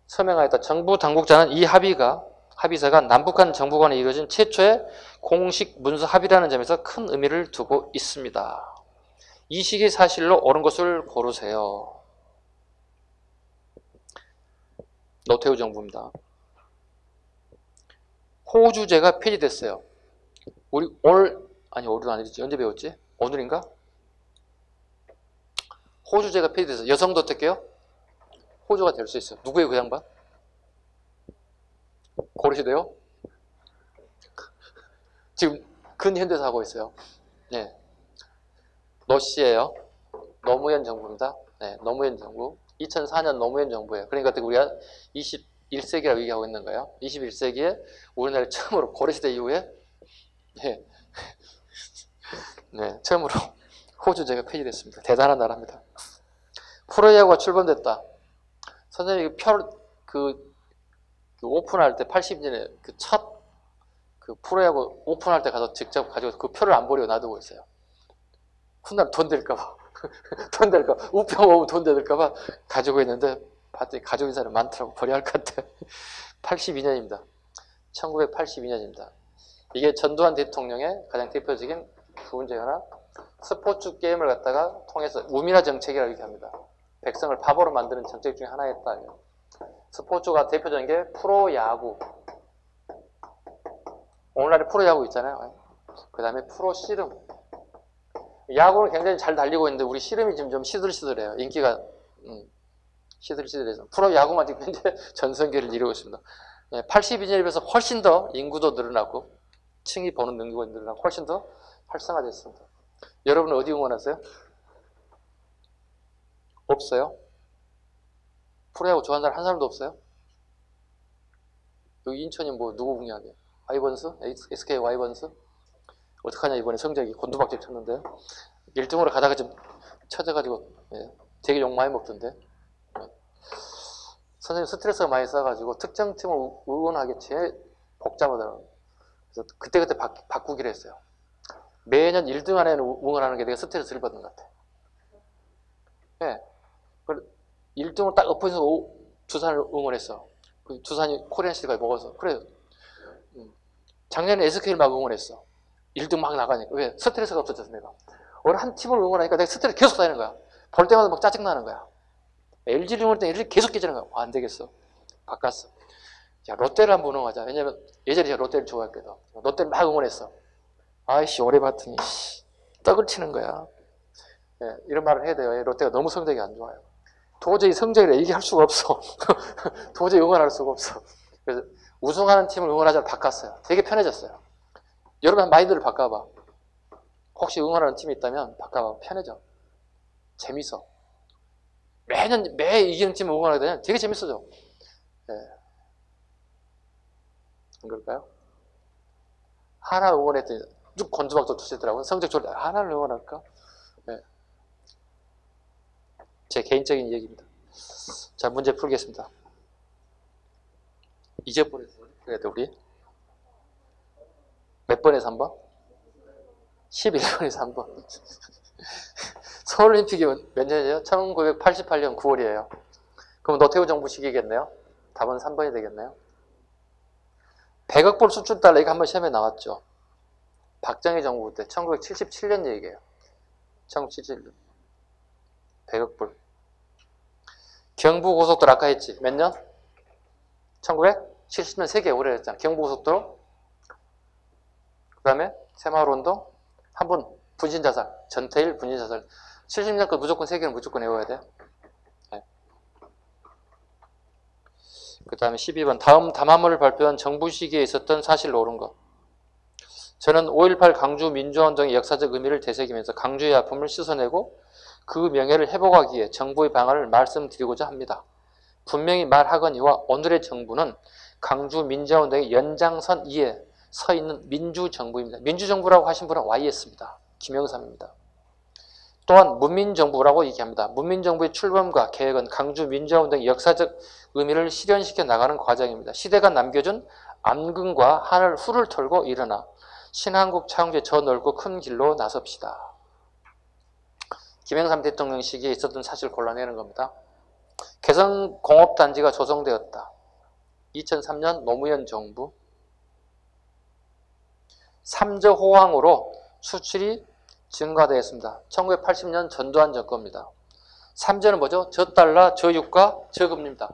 서명하였다. 정부 당국자는 이 합의서가 남북한 정부 간에 이루어진 최초의 공식 문서 합의라는 점에서 큰 의미를 두고 있습니다. 이 시기 사실로 옳은 것을 고르세요. 노태우 정부입니다. 호주제가 폐지됐어요. 우리 오늘은 아니지. 언제 배웠지? 오늘인가? 호주제가 폐지됐어요. 여성도 어떻게요? 호주가 될 수 있어요. 누구예요, 그 양반? 고르시대요? 지금 근현대에서 하고 있어요. 네. 노씨예요. 노무현 정부입니다. 네, 노무현 정부. 2004년 노무현 정부예요. 그러니까 우리가 21세기라고 얘기하고 있는 거예요. 21세기에 우리나라 처음으로 고려시대 이후에 네, 처음으로 호주제가 폐지됐습니다. 대단한 나라입니다. 프로야구가 출범됐다. 선생님이 오픈할 때 80년에 첫 프로야구 오픈할 때 가서 직접 가지고 그 표를 안 버리고 놔두고 있어요. 훗날 돈 될까봐. 돈 될까봐. 우병 오면 돈 될까봐 가지고 있는데 봤더니 가지고 있는 사람 많더라고. 버려야 할 것 같아. 82년입니다. 1982년입니다. 이게 전두환 대통령의 가장 대표적인 부분 중에 하나. 스포츠 게임을 갖다가 통해서 우민화 정책이라고 얘기합니다. 백성을 바보로 만드는 정책 중에 하나였다. 스포츠가 대표적인 게 프로야구. 오늘날에 프로야구 있잖아요. 그 다음에 프로씨름. 야구는 굉장히 잘 달리고 있는데 우리 씨름이 지금 좀 시들시들해요. 인기가 시들시들해서 프로야구만 지금 현재 전성기를 이루고 있습니다. 82년에 비해서 훨씬 더 인구도 늘어나고 층이 보는 능력이 늘어나고 훨씬 더 활성화됐습니다. 여러분은 어디 응원하세요? 없어요? 프로야구 좋아하는 사람 한 사람도 없어요? 여기 인천이 누구 궁리하게? 와이번스? SK 와이번스? 어떡하냐 이번에 성적이 곤두박질 쳤는데 1등으로 가다가 좀 쳐져가지고 되게 욕 많이 먹던데. 선생님 스트레스가 많이 쌓여가지고 특정 팀을 응원하기 제일 복잡하더라고요. 그래서 그때그때 바꾸기로 했어요. 매년 1등 안에는 응원하는 게 내가 스트레스를 받는 것 같아. 네. 1등으로 딱 엎어져서 두산을 응원했어. 두산이 코리안 시리즈가 먹어서. 그래요. 작년에 SK를 막 응원했어. 1등 막 나가니까. 왜? 스트레스가 없어졌어, 내가. 어느 한 팀을 응원하니까 내가 스트레스 계속 쌓이는 거야. 볼 때마다 막 짜증나는 거야. LG를 응원할 때 LG 계속 깨지는 거야. 안 되겠어. 바꿨어. 자, 롯데를 한번 응원하자. 왜냐면 예전에 제가 롯데를 좋아했거든. 롯데를 막 응원했어. 아이씨, 오래 봤더니, 떡을 치는 거야. 예, 이런 말을 해야 돼요. 롯데가 너무 성적이 안 좋아요. 도저히 성적을 얘기할 수가 없어. 도저히 응원할 수가 없어. 그래서 우승하는 팀을 응원하자고 바꿨어요. 되게 편해졌어요. 여러분 마인드를 바꿔봐. 혹시 응원하는 팀이 있다면 바꿔봐. 편해져. 재밌어. 매 이기는 팀을 응원하게 되면 되게 재밌어져. 예. 안 그럴까요? 하나 응원했더니 쭉 곤두박질 투시더라고요. 성적 좋을 때 하나를 응원할까? 예. 제 개인적인 얘기입니다. 자, 문제 풀겠습니다. 잊어버렸어요. 그래도 우리 몇 번에서 한 번? 11번에서 한 번. 서울올림픽이 몇 년이에요? 1988년 9월이에요. 그럼 노태우 정부 시기겠네요? 답은 3번이 되겠네요. 100억 불 수출 달러 이거 한번 시험에 나왔죠. 박정희 정부 때 1977년 얘기예요. 1977년 100억 불. 경부고속도로 아까 했지. 몇 년? 1970년 세계 오래됐잖아. 경부고속도로. 그 다음에 새마을운동. 한 번 분신자살. 전태일 분신자살. 70년 거 무조건 세계는 무조건 외워야 돼. 네. 그 다음에 12번. 다음 담화문을 발표한 정부 시기에 있었던 사실로 옳은 것. 저는 5.18 강주 민주화운동의 역사적 의미를 되새기면서 강주의 아픔을 씻어내고 그 명예를 회복하기 위해 정부의 방안을 말씀드리고자 합니다. 분명히 말하거니와 오늘의 정부는 강주 민주화운동의 연장선 위에 서 있는 민주정부입니다. 민주정부라고 하신 분은 Y였습니다. 김영삼입니다. 또한 문민정부라고 얘기합니다. 문민정부의 출범과 계획은 강주 민주화운동의 역사적 의미를 실현시켜 나가는 과정입니다. 시대가 남겨준 암금과 하늘 후를 털고 일어나 신한국 창조의 저 넓고 큰 길로 나섭시다. 김영삼 대통령 시기에 있었던 사실을 골라내는 겁니다. 개성공업단지가 조성되었다. 2003년 노무현 정부. 3저 호황으로 수출이 증가되었습니다. 1980년 전두환 정권입니다. 3저는 뭐죠? 저달러, 저유가, 저금리입니다.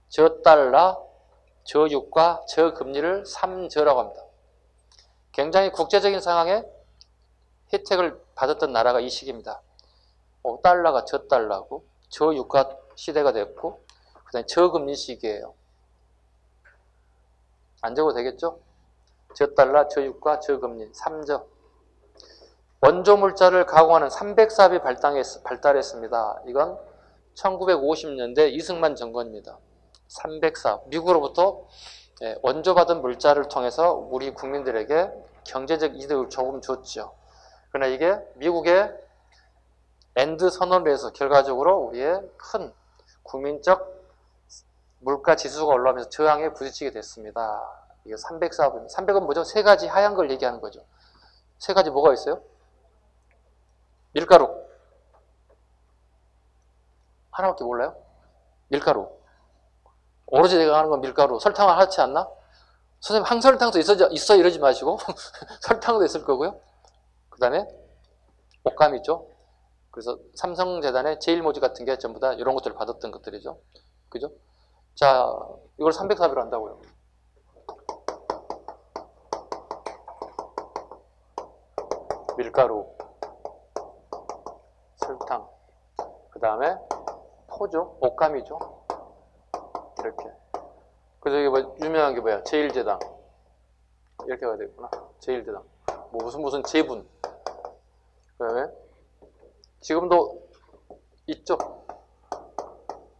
저달러, 저유가, 저금리를 3저라고 합니다. 굉장히 국제적인 상황에 혜택을 받았던 나라가 이 시기입니다. 달러가 저달러고 저유가 시대가 됐고 그 다음에 저금리 시기예요. 안 적어도 되겠죠? 저달러, 저유가, 저금리 3저. 원조물자를 가공하는 300사업이 발달했습니다. 이건 1950년대 이승만 정권입니다. 300사업. 미국으로부터 원조받은 물자를 통해서 우리 국민들에게 경제적 이득을 조금 줬죠. 그러나 이게 미국의 엔드 선언을 해서 결과적으로 우리의 큰 국민적 물가 지수가 올라오면서 저항에 부딪히게 됐습니다. 이게 300사업입니다. 300은 뭐죠? 세 가지 하얀 걸 얘기하는 거죠. 세 가지 뭐가 있어요? 밀가루. 하나밖에 몰라요? 밀가루. 오로지 내가 하는 건 밀가루. 설탕을 하지 않나? 선생님, 항설탕도 있어 이러지 마시고 설탕도 있을 거고요. 그 다음에 옷감이죠. 그래서 삼성재단의 제일모직 같은 게 전부 다 이런 것들을 받았던 것들이죠. 그죠? 자, 이걸 304비로 한다고요. 밀가루, 설탕, 그 다음에 포죠. 옷감이죠. 이렇게. 그래서 이게 뭐 유명한 게 뭐야? 제일제당. 이렇게 가야 되겠구나. 제일제당. 뭐 무슨 제분. 그 다음에 지금도 있죠.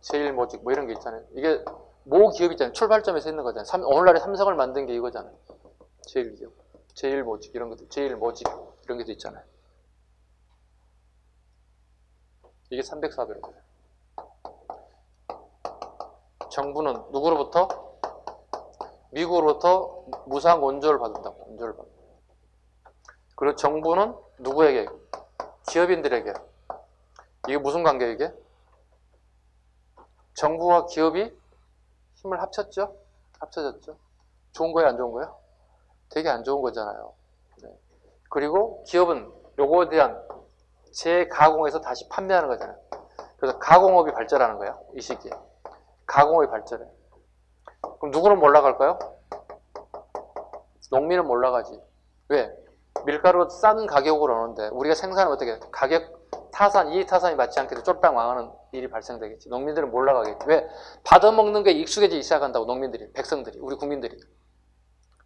제일모직 뭐 이런 게 있잖아요. 이게 모 기업이 있잖아요. 출발점에서 있는 거잖아요. 오늘날에 삼성을 만든 게 이거잖아요. 제일기업. 제일모직 이런 것도 제일모직 이런 게도 있잖아요. 이게 304배인 거예요. 정부는 누구로부터? 미국으로부터 무상 원조를 받는다고. 원조를 받는다. 그리고 정부는 누구에게? 기업인들에게. 이게 무슨 관계예요, 이게? 정부와 기업이 힘을 합쳤죠? 합쳐졌죠? 좋은 거예요, 안 좋은 거예요? 되게 안 좋은 거잖아요. 네. 그리고 기업은 요거에 대한 재가공해서 다시 판매하는 거잖아요. 그래서 가공업이 발전하는 거예요. 이 시기에. 가공업이 발전해. 그럼 누구는 몰라갈까요? 농민은 몰라가지. 왜? 밀가루 싼 가격으로 오는데 우리가 생산을 어떻게 가격 타산, 이익 타산이 맞지 않게 쫄딱 망하는 일이 발생되겠지. 농민들은 몰라가겠지. 왜? 받아먹는 게 익숙해지기 시작한다고. 농민들이, 백성들이, 우리 국민들이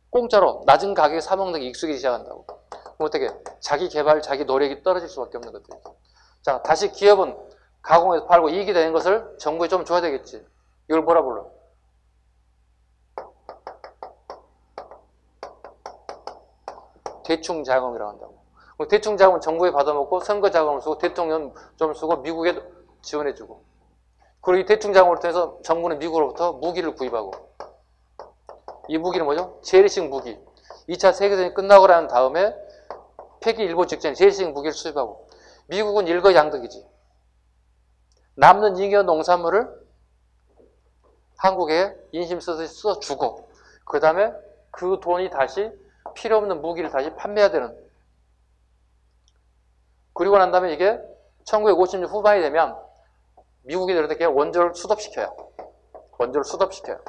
공짜로 낮은 가격에 사먹는 게 익숙해지기 시작한다고. 그럼 어떻게? 자기 개발, 자기 노력이 떨어질 수밖에 없는 것들이죠. 자, 다시 기업은 가공해서 팔고 이익이 되는 것을 정부에 좀 줘야 되겠지. 이걸 뭐라 불러? 대충 자금이라고 한다고. 대충 자금은 정부에 받아먹고 선거 자금을 쓰고 대통령 좀 쓰고 미국에 지원해주고. 그리고 이 대충 자금을 통해서 정부는 미국으로부터 무기를 구입하고. 이 무기는 뭐죠? 재래식 무기. 2차 세계대전이 끝나고 난 다음에 폐기 일보 직전에 재래식 무기를 수입하고. 미국은 일거양득이지. 남는 잉여 농산물을 한국에 인심 써주고 그 다음에 그 돈이 다시 필요 없는 무기를 다시 판매해야 되는. 그리고 난 다음에 이게 1950년 후반이 되면 미국이 어떻게 원조를 수급시켜요. 원조를 수급시켜요.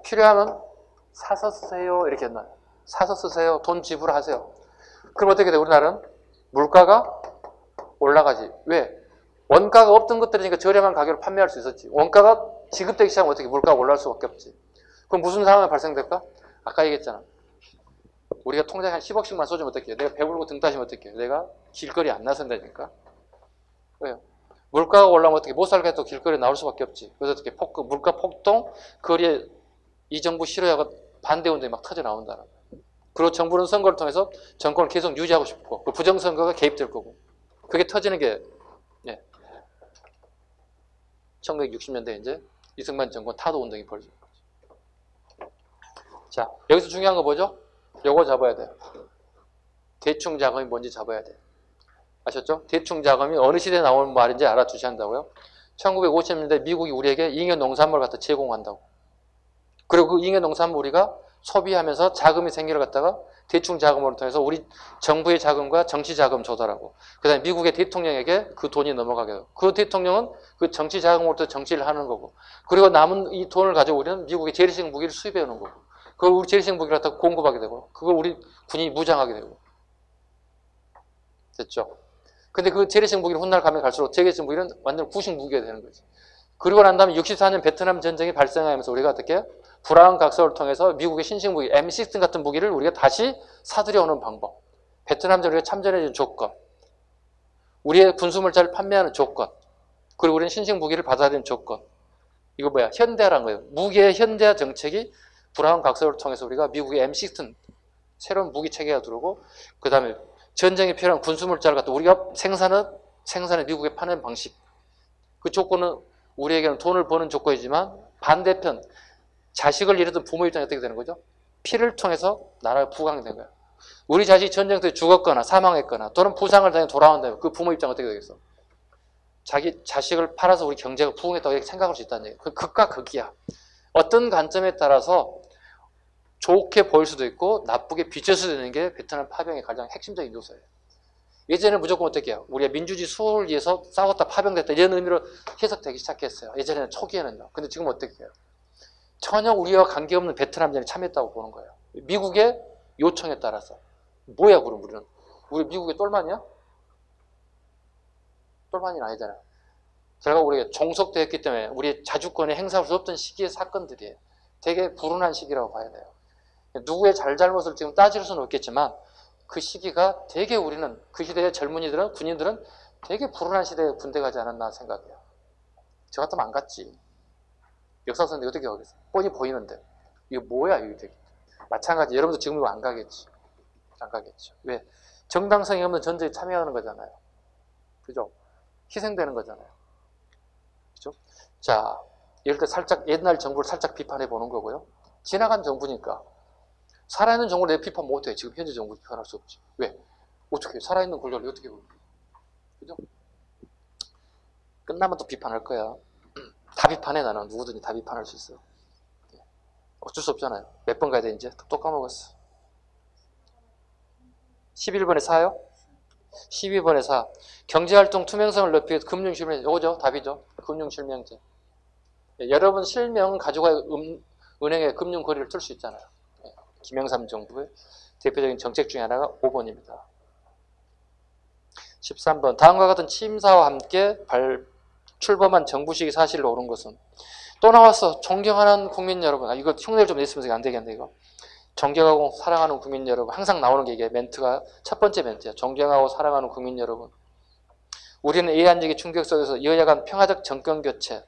필요하면 사서 쓰세요. 이렇게 했나요? 사서 쓰세요. 돈 지불하세요. 그럼 어떻게 돼? 우리나라는 물가가 올라가지. 왜? 원가가 없던 것들이니까 저렴한 가격으로 판매할 수 있었지. 원가가 지급되기 시작하면 어떻게 물가가 올라갈 수밖에 없지. 그럼 무슨 상황이 발생될까? 아까 얘기했잖아. 우리가 통장에 한 10억씩만 쏘주면 어떡해요? 내가 배불고 등 따시면 어떡해요? 내가 길거리 안 나선다니까. 왜요? 물가가 올라오면 어떻게 못 살겠다고 길거리에 나올 수밖에 없지. 그래서 어떻게 물가 폭동, 거리에 이 정부 싫어하고 반대운동이 막 터져 나온다는 거예요. 그리고 정부는 선거를 통해서 정권을 계속 유지하고 싶고 부정선거가 개입될 거고. 그게 터지는 게 1960년대 이제 이승만 정권 타도 운동이 벌어진 거죠. 자, 여기서 중요한 거 뭐죠? 요거 잡아야 돼요. 대충 자금이 뭔지 잡아야 돼요. 아셨죠? 대충 자금이 어느 시대에 나오는 말인지 알아두셔야 한다고요. 1950년대 미국이 우리에게 잉여 농산물을 갖다 제공한다고. 그리고 그 잉여 농산물 우리가 소비하면서 자금이 생기를 갖다가 대충 자금으로 통해서 우리 정부의 자금과 정치 자금 조달하고 그 다음에 미국의 대통령에게 그 돈이 넘어가게 되고 그 대통령은 그 정치 자금으로부터 정치를 하는 거고 그리고 남은 이 돈을 가지고 우리는 미국의 재래식 무기를 수입해 오는 거고 그걸 우리 재래식 무기를 갖다가 공급하게 되고 그걸 우리 군이 무장하게 되고 됐죠? 근데 그 재래식 무기를 훗날 가면 갈수록 재래식 무기는 완전 구식 무기가 되는 거지. 그리고 난 다음에 64년 베트남 전쟁이 발생하면서 우리가 어떻게 브라운 각서를 통해서 미국의 신식 무기 M16 같은 무기를 우리가 다시 사들여오는 방법. 베트남전 우리가 참전해준 조건. 우리의 군수물자를 판매하는 조건. 그리고 우리는 신식 무기를 받아들이는 조건. 이거 뭐야? 현대화란 거예요. 무기의 현대화 정책이 브라운 각서를 통해서 우리가 미국의 M16 새로운 무기 체계가 들어오고 그 다음에 전쟁에 필요한 군수물자를 갖다 우리가 생산해 미국에 파는 방식. 그 조건은 우리에게는 돈을 버는 조건이지만 반대편 자식을 잃었던 부모 입장이 어떻게 되는 거죠? 피를 통해서 나라가 부강이 된 거야. 우리 자식이 전쟁터에 죽었거나 사망했거나 또는 부상을 당해 돌아온다면 그 부모 입장은 어떻게 되겠어? 자기 자식을 팔아서 우리 경제가 부흥했다고 이렇게 생각할 수 있다는 얘기야. 그 극과 극이야. 어떤 관점에 따라서 좋게 보일 수도 있고 나쁘게 비춰서 되는 게 베트남 파병의 가장 핵심적인 요소예요. 예전에는 무조건 어떻게 해요? 우리가 민주주의 수호를 위해서 싸웠다 파병됐다 이런 의미로 해석되기 시작했어요. 예전에는 초기에는요. 근데 지금 어떻게 해요? 전혀 우리와 관계없는 베트남전에 참여했다고 보는 거예요. 미국의 요청에 따라서. 뭐야 그럼 우리는? 우리 미국의 똘마니야? 똘마니는 아니잖아요. 결국 우리가 종속되었기 때문에 우리 자주권에 행사할 수 없던 시기의 사건들이에요. 되게 불운한 시기라고 봐야 돼요. 누구의 잘잘못을 지금 따질 수는 없겠지만 그 시기가 되게 우리는 그 시대의 젊은이들은 군인들은 되게 불운한 시대에 군대 가지 않았나 생각해요. 저 같으면 안 갔지. 역사선생님 어떻게 가겠어요? 뻔히 보이는데 이거 뭐야 이게 되게. 마찬가지 여러분도 지금 안 가겠지. 안 가겠죠. 왜? 정당성이 없는 전쟁에 참여하는 거잖아요. 그죠? 희생되는 거잖아요. 그죠? 자, 이럴 때 살짝 옛날 정부를 살짝 비판해 보는 거고요. 지나간 정부니까 살아있는 정부를 내 비판 못해. 지금 현재 정부를 비판할 수 없지. 왜? 어떻게 살아있는 권력을 어떻게 보는 거야? 그죠? 끝나면 또 비판할 거야. 다 비판해. 나는 누구든지 다 비판할 수 있어. 어쩔 수 없잖아요. 몇 번 가야 돼 이제? 또 까먹었어. 11번에 4요? 12번에 4. 경제활동 투명성을 높이기 위해서 금융실명제. 이거죠. 답이죠. 금융실명제. 예, 여러분 실명 가지고 은행에 금융거래를 쓸 수 있잖아요. 예, 김영삼 정부의 대표적인 정책 중에 하나가 5번입니다. 13번. 다음과 같은 취임사와 함께 출범한 정부식이 사실로 옳은 것은 또 나왔어. 존경하는 국민 여러분. 이거 흉내를 좀 냈으면 안 되겠네 이거. 존경하고 사랑하는 국민 여러분. 항상 나오는 게 이게 멘트가 첫 번째 멘트야. 존경하고 사랑하는 국민 여러분. 우리는 예한적인 충격 속에서 여야 간 평화적 정권 교체.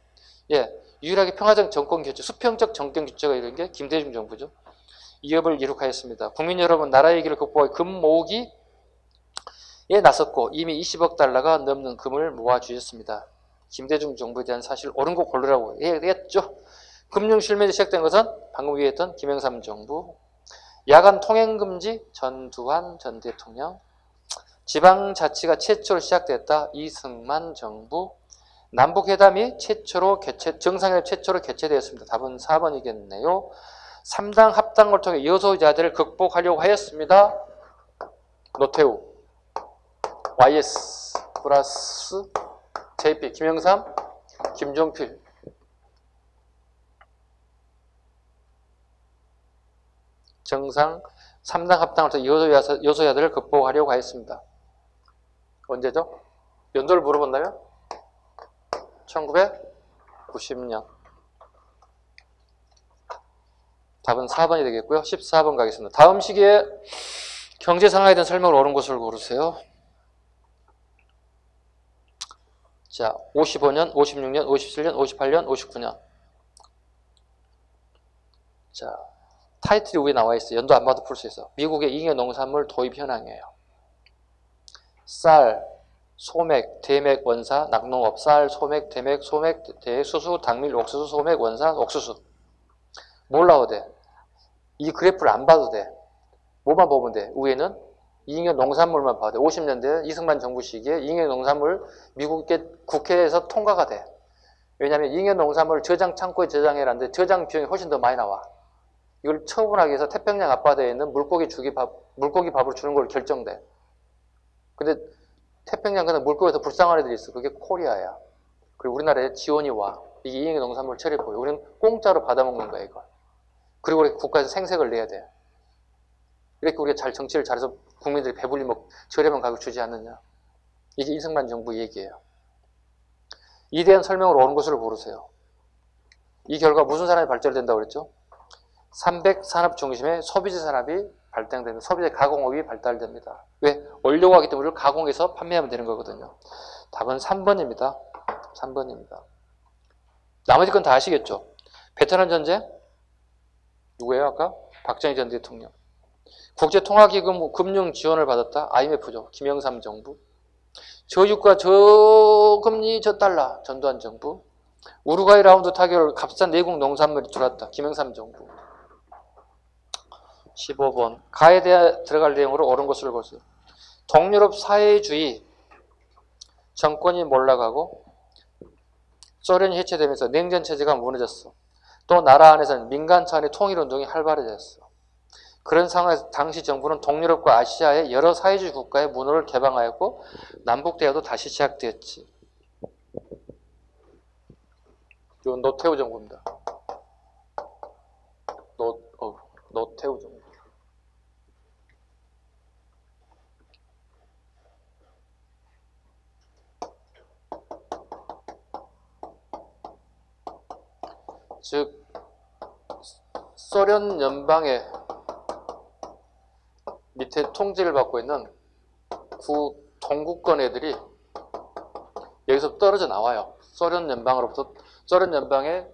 예, 유일하게 평화적 정권 교체, 수평적 정권 교체가 이런 게 김대중 정부죠. 이업을 이룩하였습니다. 국민 여러분, 나라의 길을 극복하여 금 모으기에 나섰고 이미 20억 달러가 넘는 금을 모아주셨습니다. 김대중 정부에 대한 사실 옳은 거 고르라고 해야겠죠. 금융실명제 시작된 것은 방금 위에 했던 김영삼 정부, 야간 통행금지 전두환 전 대통령, 지방자치가 최초로 시작됐다 이승만 정부, 남북회담이 정상회담 최초로 개최되었습니다. 답은 4번이겠네요. 3당 합당을 통해 여소야대를 극복하려고 하였습니다. 노태우, YS 플러스 JP, 김영삼, 김종필. 정상 3당 합당을 통해 여소야대를 극복하려고 하였습니다. 언제죠? 연도를 물어본다면? 1990년. 답은 4번이 되겠고요. 14번 가겠습니다. 다음 시기에 경제 상황에 대한 설명을 옳은 것을 고르세요. 자, 55년, 56년, 57년, 58년, 59년. 자, 타이틀이 위에 나와 있어요. 연도 안 봐도 풀 수 있어. 미국의 잉여 농산물 도입 현황이에요. 쌀, 소맥, 대맥, 원사, 낙농업, 쌀, 소맥, 대맥, 대수수, 당밀, 옥수수, 소맥, 원사, 옥수수. 몰라도 돼. 이 그래프를 안 봐도 돼. 뭐만 보면 돼. 위에는 잉여 농산물만 봐도 돼. 50년대 이승만 정부 시기에 잉여 농산물 미국의 국회에서 통과가 돼. 왜냐하면 잉여 농산물 저장 창고에 저장해라는데 저장 비용이 훨씬 더 많이 나와. 이걸 처분하기 위해서 태평양 앞바다에 있는 물고기 밥을 주는 걸로 결정돼. 근데 태평양 근데 물고기에서 불쌍한 애들이 있어. 그게 코리아야. 그리고 우리나라에 지원이 와. 이게 잉여 농산물 처리법이야. 우리는 공짜로 받아먹는 거야, 이걸. 그리고 우리 국가에서 생색을 내야 돼. 이렇게 우리가 잘 정치를 잘해서 국민들이 배불리 저렴한 가격 주지 않느냐. 이게 이승만 정부 얘기예요. 이에 대한 설명을 옳은 것으로 고르세요. 이 결과 무슨 산업이 발전된다고 그랬죠? 300 산업 중심의 소비재 산업이 발달됩니다. 소비재 가공업이 발달됩니다. 왜? 원료가 하기 때문에 가공해서 판매하면 되는 거거든요. 답은 3번입니다. 3번입니다. 나머지 건 다 아시겠죠? 베트남 전쟁? 누구예요 아까? 박정희 전 대통령. 국제통화기금 금융 지원을 받았다. IMF죠. 김영삼 정부. 저유가 저금리 저달러 전두환 정부. 우루과이 라운드 타결 값싼 내국 농산물이 들어왔다. 김영삼 정부. 15번. 가에 대해 들어갈 내용으로 옳은 것을 고르세요. 동유럽 사회주의 정권이 몰락하고 소련이 해체되면서 냉전체제가 무너졌어. 또 나라 안에서는 민간 차원의 통일운동이 활발해졌어. 그런 상황에서 당시 정부는 동유럽과 아시아의 여러 사회주의 국가의 문호를 개방하였고 남북대화도 다시 시작되었지. 이건 노태우 정부입니다. 노태우 정부. 즉 소련 연방의 밑에 통제를 받고 있는 동구권 애들이 여기서 떨어져 나와요. 소련 연방으로부터 소련 연방의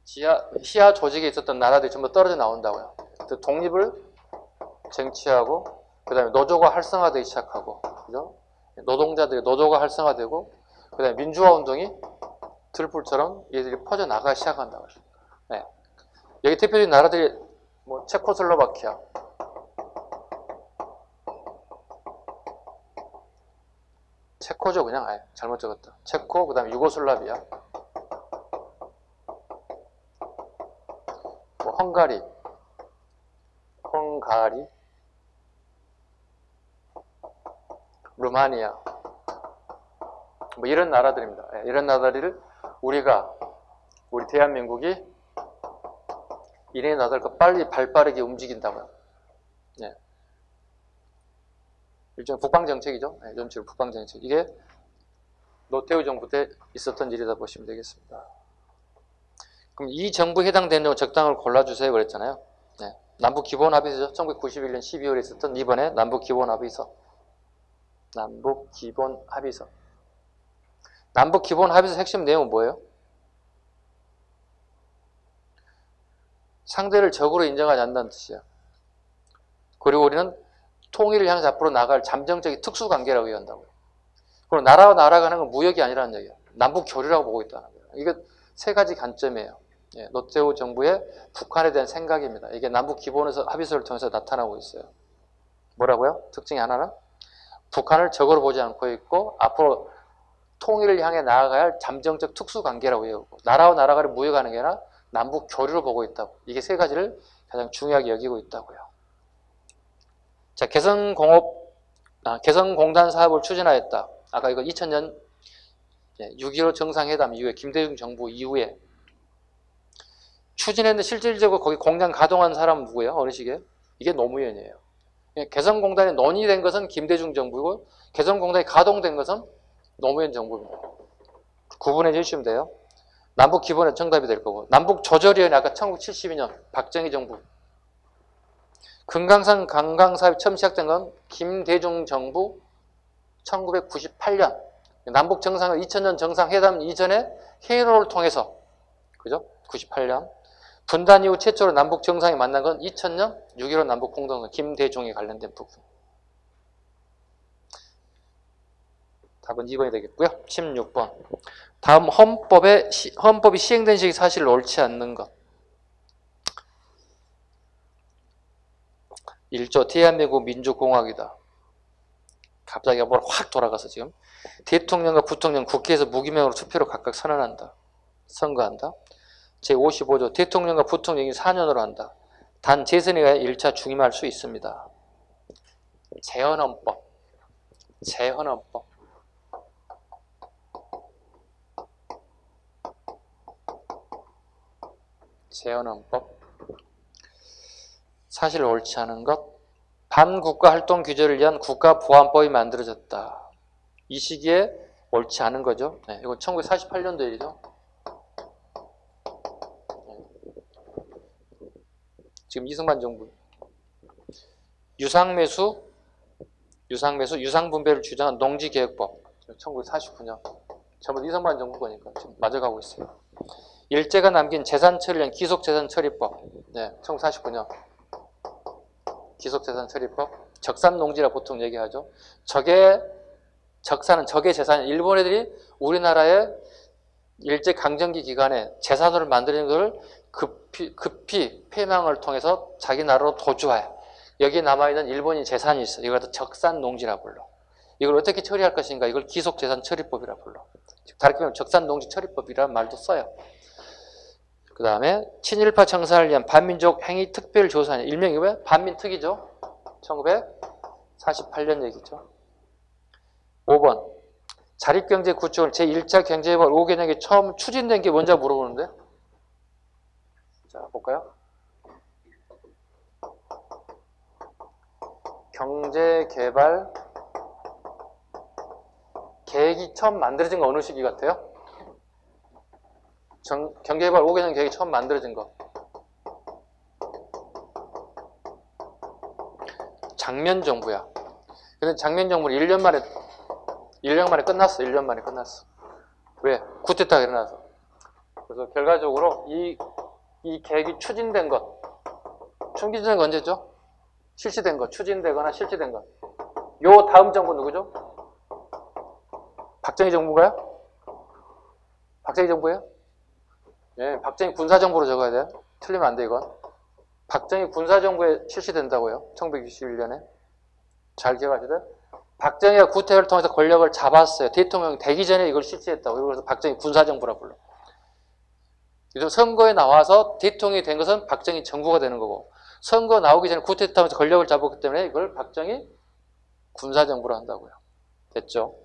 시야 조직에 있었던 나라들이 전부 떨어져 나온다고요. 독립을 쟁취하고 그 다음에 노조가 활성화되기 시작하고, 그죠? 노동자들의 노조가 활성화되고 그 다음에 민주화 운동이 들불처럼 얘들이 퍼져나가기 시작한다고요. 네. 여기 대표적인 나라들이 뭐 체코슬로바키아, 체코죠 그냥. 잘못 적었다. 체코, 그 다음에 유고슬라비아, 뭐 헝가리, 루마니아, 뭐 이런 나라들입니다. 이런 나라들을 우리 대한민국이 이런 나라들과 빨리 발빠르게 움직인다고요. 네. 일종의 북방정책이죠. 네, 전체로 북방정책. 이게 노태우 정부 때 있었던 일이다 보시면 되겠습니다. 그럼 이 정부에 해당되는 적당을 골라주세요 그랬잖아요. 네. 남북기본합의서죠. 1991년 12월에 있었던 이번에 남북기본합의서. 남북기본합의서. 남북기본합의서 핵심 내용은 뭐예요? 상대를 적으로 인정하지 않는다는 뜻이에요. 그리고 우리는 통일을 향해서 앞으로 나갈 잠정적인 특수관계라고 얘기한다고요. 그리고 나라와 나라가 하는 건 무역이 아니라는 얘기예요. 남북 교류라고 보고 있다는 거예요. 이게 세 가지 관점이에요. 예, 노태우 정부의 북한에 대한 생각입니다. 이게 남북 기본에서 합의서를 통해서 나타나고 있어요. 뭐라고요? 특징이 하나는 북한을 적으로 보지 않고 있고 앞으로 통일을 향해 나아가야 할 잠정적 특수관계라고 얘기하고 나라와 나라가 무역하는 게 아니라 남북 교류로 보고 있다고. 이게 세 가지를 가장 중요하게 여기고 있다고요. 자, 개성공단 사업을 추진하였다. 아까 이거 2000년 6.15 정상회담 이후에 김대중 정부 이후에 추진했는데 실질적으로 거기 공장 가동한 사람은 누구예요? 어느 시기에? 이게 노무현이에요. 개성공단이 논의된 것은 김대중 정부고 개성공단이 가동된 것은 노무현 정부입니다. 구분해 주시면 돼요. 남북 기본에 정답이 될 거고 남북조절위원회 아까 1972년 박정희 정부 금강산 관광사업이 처음 시작된 건 김대중 정부 1998년 남북 정상회 2000년 정상회담 이전에 회의를 통해서 그죠? 98년 분단 이후 최초로 남북 정상이 만난 건 2000년 6.15 남북 공동선 김대중에 관련된 부분. 답은 2번이 되겠고요. 16번. 다음 헌법이 시행된 시기 사실 옳지 않는 것. 1조 대한민국 민주공화국이다. 갑자기 한번 확 돌아가서 지금 대통령과 부통령 국회에서 무기명으로 투표로 각각 선언한다. 선거한다. 제55조 대통령과 부통령이 4년으로 한다. 단 재선에 의해 1차 중임할 수 있습니다. 재헌헌법. 재헌헌법. 재헌헌법. 사실 옳지 않은 것. 반국가 활동 규제를 위한 국가보안법이 만들어졌다. 이 시기에 옳지 않은 거죠. 네, 이거 1948년도 일이죠. 지금 이승만 정부. 유상매수, 유상분배를 주장한 농지개혁법. 1949년. 전부 이승만 정부 거니까 지금 맞아가고 있어요. 일제가 남긴 재산처리를 위한 기속재산처리법. 네, 1949년. 기속재산처리법. 적산농지라 보통 얘기하죠. 적산은 적의 재산이 일본 애들이 우리나라의 일제 강점기 기간에 재산으로 만드는 걸 급히 폐망을 통해서 자기 나라로 도주해. 여기 남아있는 일본인 재산이 있어. 이걸 적산농지라 불러. 이걸 어떻게 처리할 것인가? 이걸 기속재산처리법이라 불러. 다르게 말하면 적산농지처리법이라는 말도 써요. 그 다음에 친일파 청산을 위한 반민족 행위 특별조사냐. 일명이 왜? 반민특위죠. 1948년 얘기죠. 5번. 자립경제 구축을 제1차 경제개발 5개년에 처음 추진된 게 뭔지 물어보는데. 자, 볼까요? 경제개발 계획이 처음 만들어진 거 어느 시기 같아요? 경제개발 5개년 계획이 처음 만들어진 거. 장면 정부야. 근데 장면 정부는 1년 만에 끝났어. 1년 만에 끝났어. 왜? 쿠데타가 일어나서. 그래서 결과적으로 이 계획이 추진된 것. 추진된 건 언제죠? 실시된 것. 추진되거나 실시된 것. 요 다음 정부 누구죠? 박정희 정부가요? 박정희 정부예요? 예, 박정희 군사정부로 적어야 돼요. 틀리면 안 돼, 이건. 박정희 군사정부에 실시된다고요. 1961년에. 잘 기억하셔야 돼요. 박정희가 구태를 통해서 권력을 잡았어요. 대통령이 되기 전에 이걸 실시했다고. 그래서 박정희 군사정부라 불러. 그래서 선거에 나와서 대통령이 된 것은 박정희 정부가 되는 거고, 선거 나오기 전에 구태타면서 권력을 잡았기 때문에 이걸 박정희 군사정부로 한다고요. 됐죠?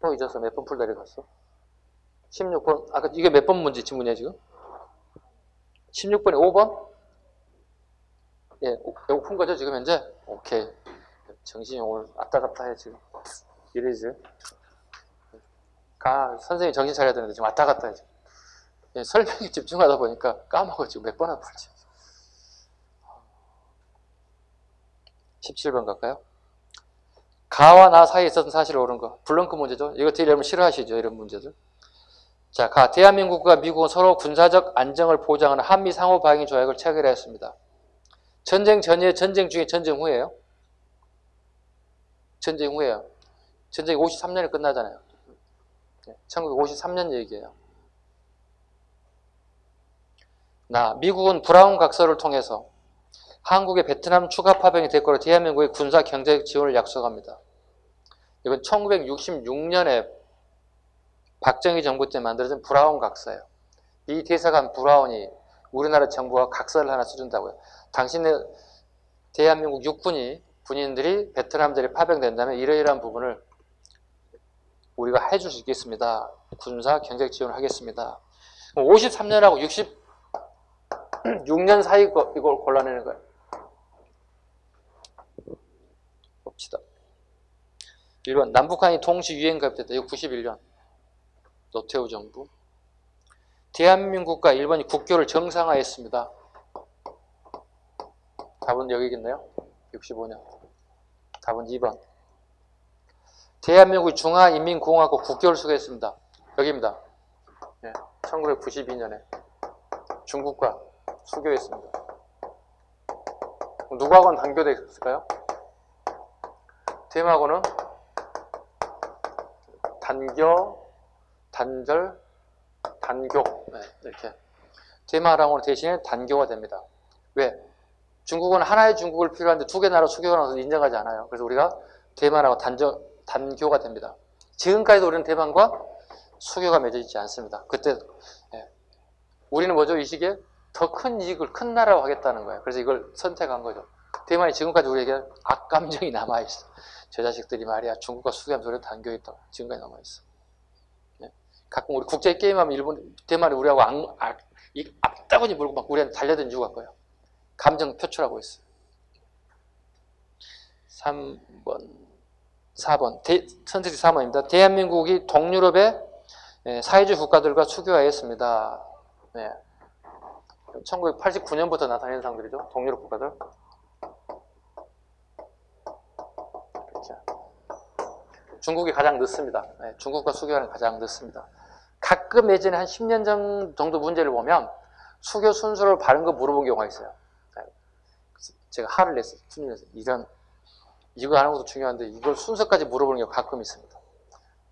또 잊었어. 몇 번 풀 내려갔어? 16번. 아까 이게 몇 번 문제 지문이야 지금? 16번에 5번? 예, 이거 푼 거죠 지금 현재? 오케이. 정신이 오늘 왔다 갔다 해 지금. 이래지. 선생님 정신 차려야 되는데 지금 왔다 갔다 해 지금. 예, 설명에 집중하다 보니까 까먹어 지금 몇 번을 풀지. 17번 갈까요? 가와 나 사이에 있었던 사실을 옳은 거. 블렁크 문제죠. 이거 되게 여러분 싫어하시죠 이런 문제들. 자, 대한민국과 미국은 서로 군사적 안정을 보장하는 한미 상호 방위 조약을 체결했습니다. 전쟁 전이에요? 전쟁 중에 전쟁 후에요? 전쟁 후에요. 전쟁이 53년에 끝나잖아요. 1953년 얘기예요. 미국은 브라운 각서를 통해서 한국의 베트남 추가 파병이 될 거로 대한민국의 군사 경제적 지원을 약속합니다. 이건 1966년에 박정희 정부 때 만들어진 브라운 각서예요. 이 대사관 브라운이 우리나라 정부가 각서를 하나 써준다고요. 당신의 대한민국 육군이 군인들이 베트남들이 파병된다면 이러이러한 부분을 우리가 해줄 수 있겠습니다. 군사 경제적 지원을 하겠습니다. 53년하고 66년 사이 이걸 골라내는 거예요. 봅시다. 1번 남북한이 동시 유엔 가입됐다. 이거 91년 노태우 정부. 대한민국과 일본이 국교를 정상화했습니다. 답은 여기겠네요. 65년. 답은 2번. 대한민국이 중화인민공화국 국교를 수교했습니다. 여기입니다. 네, 1992년에 중국과 수교했습니다. 누구하고는 단교되어 있었을까요? 대마하고는 단교, 단절, 단교. 네, 이렇게. 대마랑으로 대신에 단교가 됩니다. 왜? 중국은 하나의 중국을 필요한데 두 개 나라 수교가 나와서 인정하지 않아요. 그래서 우리가 대만하고 단교가 됩니다. 지금까지도 우리는 대만과 수교가 맺어지지 않습니다. 그때 우리는 뭐죠? 이 시기에 더 큰 이익을 큰 나라로 하겠다는 거예요. 그래서 이걸 선택한 거죠. 대만이 지금까지 우리에게 악감정이 남아있어. 저 자식들이 말이야 중국과 수교하면 소리 단교했다. 지금까지 남아있어. 가끔 우리 국제 게임하면 대만이 우리하고 앞다구니 물고 막 우리한테 달려든 이유가 뭐예요? 감정 표출하고 있어요. 3번, 4번. 선택지 3번입니다. 대한민국이 동유럽의 사회주의 국가들과 수교하였습니다. 네. 1989년부터 나타난 현상들이죠. 동유럽 국가들. 그렇죠. 중국이 가장 늦습니다. 네, 중국과 수교하는 가장 늦습니다. 가끔 예전에 한 10년 정도 문제를 보면 수교 순서를 바른 거 물어본 경우가 있어요. 제가 화를 냈어요. 이거 하는 것도 중요한데 이걸 순서까지 물어보는 경우가 가끔 있습니다.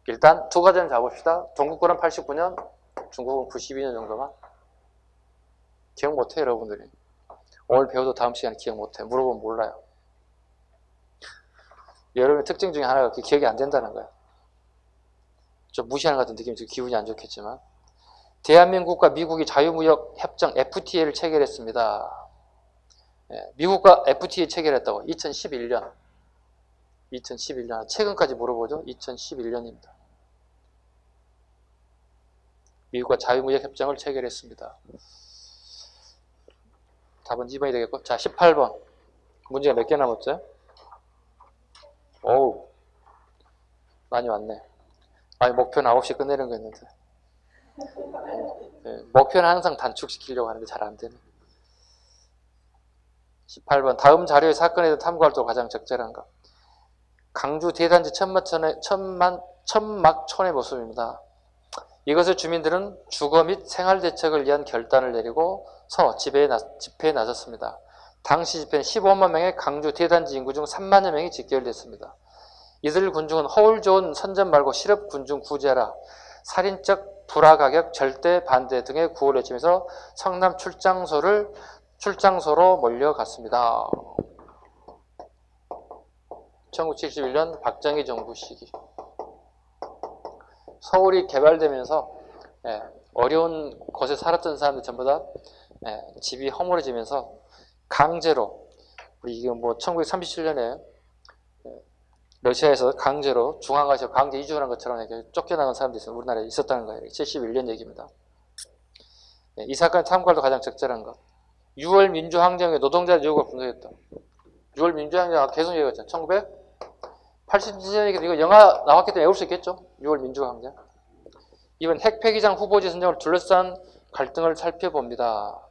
일단 두 가지는 잡읍시다. 동국권은 89년, 중국은 92년 정도만. 기억 못해요, 여러분들이. 오늘 배워도 다음 시간에 기억 못해요. 물어보면 몰라요. 여러분의 특징 중에 하나가 기억이 안 된다는 거예요. 좀 무시하는 것 같은 느낌이 들고 기분이 안 좋겠지만 대한민국과 미국이 자유무역 협정 FTA를 체결했습니다. 미국과 FTA 체결했다고 2011년 최근까지 물어보죠. 2011년입니다. 미국과 자유무역 협정을 체결했습니다. 답은 2번이 되겠고 자 18번 문제가 몇 개 남았죠? 어우 많이 왔네. 아니 목표는 9시 끝내는 거였는데 목표는 항상 단축시키려고 하는데 잘 안 되네. 18번 다음 자료의 사건에 대한 탐구활동가 가장 적절한가? 강주 대단지 천막촌의 모습입니다. 이것을 주민들은 주거 및 생활 대책을 위한 결단을 내리고 집회에 나섰습니다. 당시 집회는 15만 명의 강주 대단지 인구 중 3만여 명이 집결됐습니다. 이들 군중은 허울 좋은 선전 말고 실업 군중 구제하라, 살인적 불화가격 절대 반대 등의 구호를 외치면서 성남 출장소로 몰려갔습니다. 1971년 박정희 정부 시기. 서울이 개발되면서 어려운 곳에 살았던 사람들 전부 다 집이 허물어지면서 강제로 우리 이게 뭐 1937년에 러시아에서 강제로 중앙아시아 강제 이주하는 것처럼 이렇게 쫓겨나간 사람들이 우리나라에 있었다는 거예요. 71년 얘기입니다. 이 사건의 참고할도 가장 적절한 것. 6월 민주항쟁에 노동자 유혹을 분석했다. 6월 민주항쟁 계속 얘기했잖아요. 1987년이니까 이거 영화 나왔기 때문에 외울 수 있겠죠. 6월 민주항쟁. 이번 핵폐기장 후보지 선정을 둘러싼 갈등을 살펴봅니다.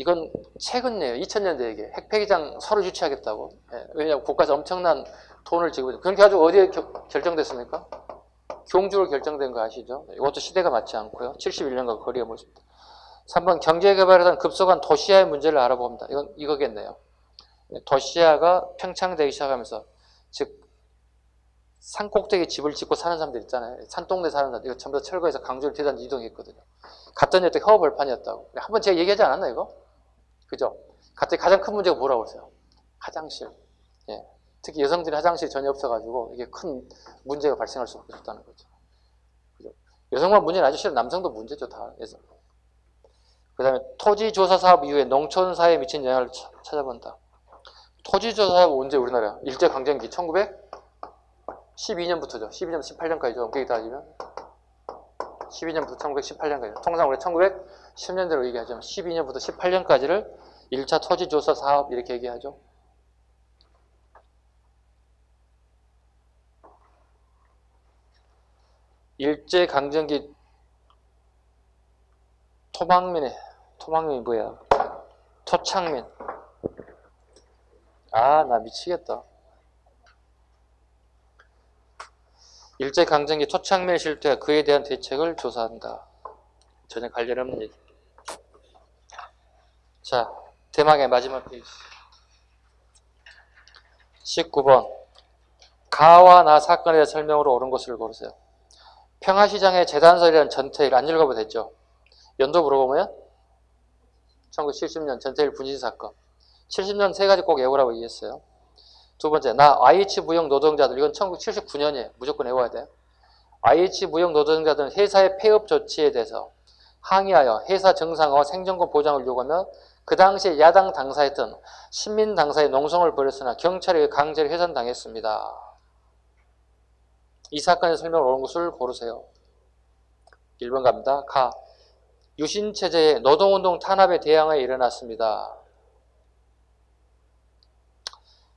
이건 최근이에요. 2000년대 얘기. 핵폐기장 서로 유치하겠다고. 왜냐하면 국가에서 엄청난 돈을 지고 있어요. 그렇게 가지고 어디에 결정됐습니까? 경주로 결정된 거 아시죠? 이것도 시대가 맞지 않고요. 71년과 거리가 멀습니다. 3번 경제개발에 대한 급속한 도시화의 문제를 알아봅니다. 이건 이거겠네요. 도시화가 팽창되기 시작하면서 즉 산꼭대기 집을 짓고 사는 사람들 있잖아요. 산동네 사는 사람들. 이거 전부 다 철거해서 강주를 대단 이동했거든요. 갔더니 어떻게 허허벌판이었다고. 한번 제가 얘기하지 않았나 이거? 그죠? 갑자기 가장 큰 문제가 뭐라고 그러세요? 화장실. 예. 특히 여성들이 화장실이 전혀 없어가지고 이게 큰 문제가 발생할 수 없었다는 거죠. 그죠? 여성만 문제는 아주 싫어. 남성도 문제죠, 다. 그 다음에 토지조사 사업 이후에 농촌 사회에 미친 영향을 찾아본다. 토지조사 사업 언제 우리나라? 일제강점기 1912년부터죠. 12년부터 18년까지죠. 엄격히 따지면. 12년부터 1918년까지. 통상 우리 1910년대로 얘기하죠. 12년부터 18년까지를 1차 토지조사 사업 이렇게 얘기하죠. 일제강점기 토막민이 뭐야? 토착민. 아, 나 미치겠다. 일제강점기 토착민 실태와 그에 대한 대책을 조사한다. 전혀 관련 없는 얘기. 자, 대망의 마지막 페이지. 19번. 가와 나 사건에 대한 설명으로 옳은 것을 고르세요. 평화시장의 재단설이라는 전태일 안 읽어봐도 됐죠? 연도 물어보면 1970년 전태일 분신 사건. 70년 세 가지 꼭 외우라고 얘기했어요. 두 번째, 나 IH 무역 노동자들. 이건 1979년이에요. 무조건 외워야 돼. IH 무역 노동자들은 회사의 폐업 조치에 대해서 항의하여 회사 정상화와 생존권 보장을 요구하며 그 당시에 야당 당사였던 신민 당사의 농성을 벌였으나 경찰에 의해 강제로 해산당했습니다. 이 사건의 설명을 옳은 것을 고르세요. 1번 갑니다. 가. 유신체제의 노동운동 탄압에 대항하여 일어났습니다.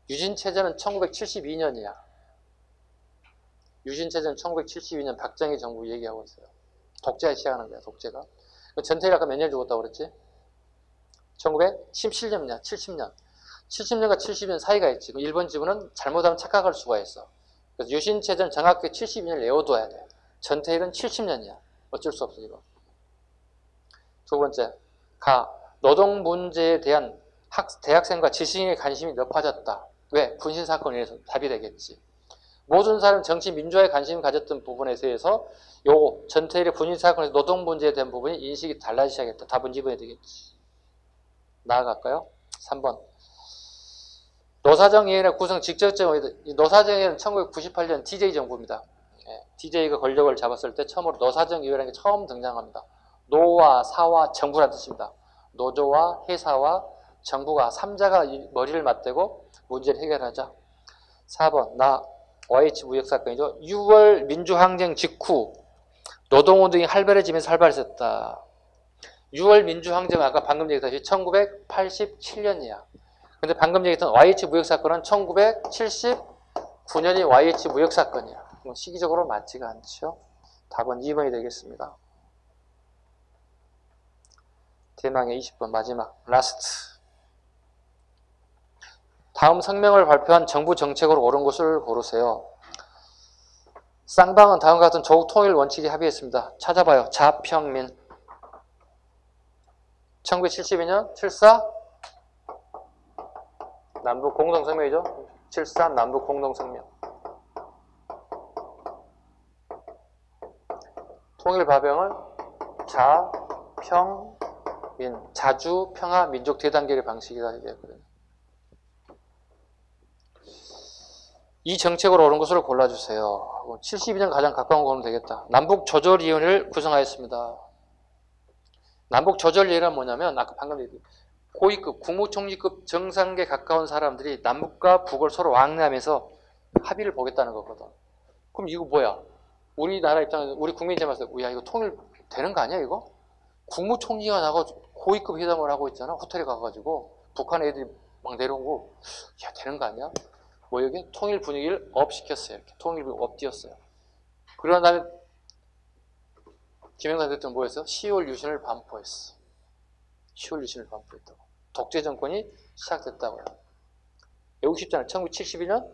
유신체제는 1972년이야. 유신체제는 1972년 박정희 정부 얘기하고 있어요. 독재가 시작하는 거야, 독재가. 전태일 아까 몇 년 죽었다고 그랬지? 1917년이야, 70년. 70년과 70년 사이가 있지. 일본 지구는 잘못하면 착각할 수가 있어. 그래서 유신체제는 정확히 72년을 외워둬야 돼. 전태일은 70년이야. 어쩔 수 없어, 이거. 두 번째, 가. 노동 문제에 대한 대학생과 지식인의 관심이 높아졌다. 왜? 분신사건에 의해서 답이 되겠지. 모든 사람 정치 민주화에 관심을 가졌던 부분에 대해서 요 전태일의 분신사건에서 노동 문제에 대한 부분이 인식이 달라지기 시작했다. 답은 2번이 되겠지. 나아갈까요? 3번. 노사정위원회 구성 직접적 노사정위원회는 1998년 DJ 정부입니다. DJ가 권력을 잡았을 때 처음으로 노사정위원회가 처음 등장합니다. 노와 사와 정부라는 뜻입니다. 노조와 회사와 정부가 3자가 머리를 맞대고 문제를 해결하자. 4번. 나 OH 무역사건이죠. 6월 민주항쟁 직후 노동운동이 활발해지면서 활발해졌다. 6월 민주항쟁은 아까 방금 얘기했다시피 1987년이야. 근데 방금 얘기했던 YH 무역사건은 1979년이 YH 무역사건이야. 시기적으로 맞지가 않죠. 답은 2번이 되겠습니다. 대망의 20번 마지막 라스트. 다음 성명을 발표한 정부 정책으로 옳은 것을 고르세요. 쌍방은 다음과 같은 조국 통일 원칙에 합의했습니다. 찾아봐요. 자평민. 1972년 7.4 남북 공동성명이죠. 7.4 남북 공동성명. 통일바병을 자평민, 자주 평화 민족 대단계의 방식이다 얘기했거든요. 이 정책으로 옳은 것으로 골라주세요. 72년 가장 가까운 거는 되겠다. 남북조절위원회를 구성하였습니다. 남북조절위원회는 뭐냐면 아까 방금 얘기했듯이 고위급, 국무총리급 정상계 가까운 사람들이 남북과 북을 서로 왕래하면서 합의를 보겠다는 거거든. 그럼 이거 뭐야? 우리나라 입장에서 우리 국민 입장에서 야 이거 통일 되는 거 아니야 이거? 국무총리가 나가고 고위급 회담을 하고 있잖아. 호텔에 가가지고 북한 애들이 막 내려오고 야 되는 거 아니야? 뭐 여기 통일 분위기를 업 시켰어요. 이렇게 통일 분위기를 업 띄웠어요. 그러는 다음에 김영삼 대통령 뭐 했어? 10월 유신을 반포했어. 10월 유신을 반포했다고. 독재 정권이 시작됐다고요. 외우고 싶잖아요. 1972년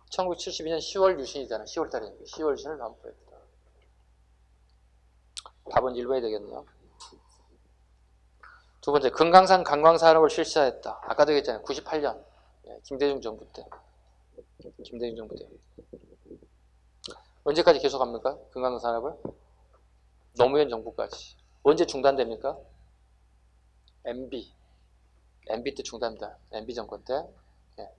10월 유신이잖아. 10월 달이니까. 10월 유신을 반포했다. 답은 1번이 되겠네요. 두 번째, 금강산 관광산업을 실시하였다. 아까도 얘기했잖아요. 98년. 김대중 정부 때. 김대중 정부 때. 언제까지 계속합니까? 금강산 산업을? 노무현 정부까지. 언제 중단됩니까? MB 때 중단됩니다. MB 정권 때.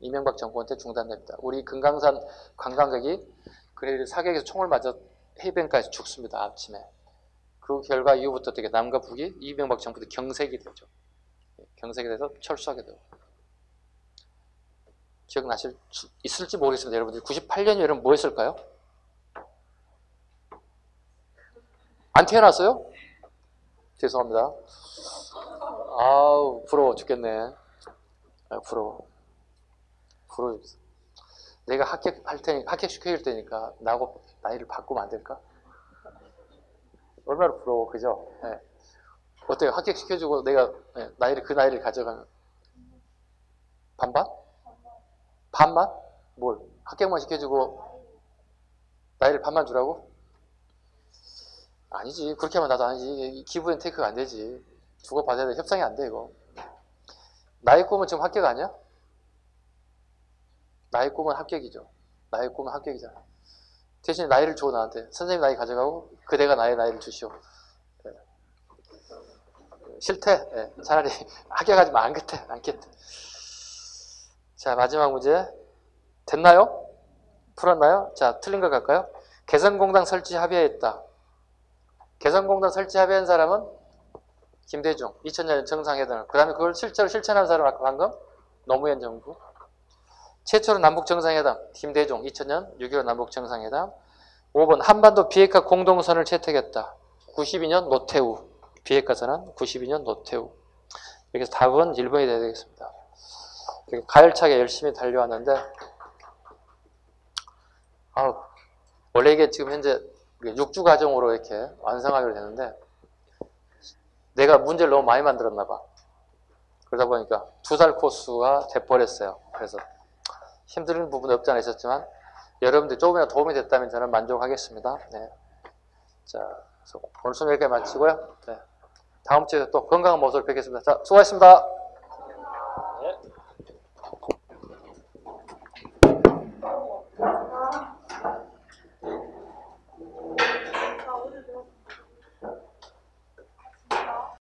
이명박 정권 때 중단됩니다. 우리 금강산 관광객이 그래 사격에서 총을 맞아 해변가에서 죽습니다. 아침에. 그 결과 이후부터 되게 남과 북이 이명박 정부 때 경색이 되죠. 경색이 돼서 철수하게 되고. 기억나실 수 있을지 모르겠습니다. 여러분들 98년에 여러분 뭐 했을까요? 안 태어났어요? 죄송합니다. 아우 부러워 죽겠네. 부러워. 내가 합격시켜줄 테니까 나하고 나이를 바꾸면 안 될까? 얼마나 부러워, 그죠? 네. 어때요? 합격시켜주고 내가 그 나이를 가져가면 반반? 반만? 뭘? 합격만 시켜주고 나이를 반만 주라고? 아니지. 그렇게 하면 나도 아니지. 기부 앤 테이크가 안 되지. 주고받아야 돼. 협상이 안 돼, 이거. 나의 꿈은 지금 합격 아니야? 나의 꿈은 합격이죠. 나의 꿈은 합격이잖아. 대신에 나이를 줘, 나한테. 선생님 나이 가져가고, 그대가 나의 나이를 주시오. 네. 싫대. 네. 차라리 합격하지 마. 않겠대. 자, 마지막 문제. 됐나요? 풀었나요? 자, 틀린 거 갈까요? 개성공단 설치 합의했다. 개성공단 설치 합의한 사람은 김대중, 2000년 정상회담. 그 다음에 그걸 실제로 실천한 사람은 아까 방금 노무현 정부. 최초로 남북 정상회담, 김대중, 2000년 6.15 남북 정상회담. 5번 한반도 비핵화 공동선을 채택했다. 92년 노태우. 비핵화 선언 92년 노태우. 여기서 답은 1번이 되어야 되겠습니다. 가열차게 열심히 달려왔는데 원래 이게 지금 현재 6주 과정으로 이렇게 완성하기로 되는데 내가 문제를 너무 많이 만들었나 봐. 그러다 보니까 2달 코스가 돼버렸어요. 그래서 힘든 부분이 없지 않아 있었지만 여러분들 조금이라도 도움이 됐다면 저는 만족하겠습니다. 네. 자, 오늘 수업 여기까지 마치고요. 네. 다음 주에 또 건강한 모습을 뵙겠습니다. 자, 수고하셨습니다.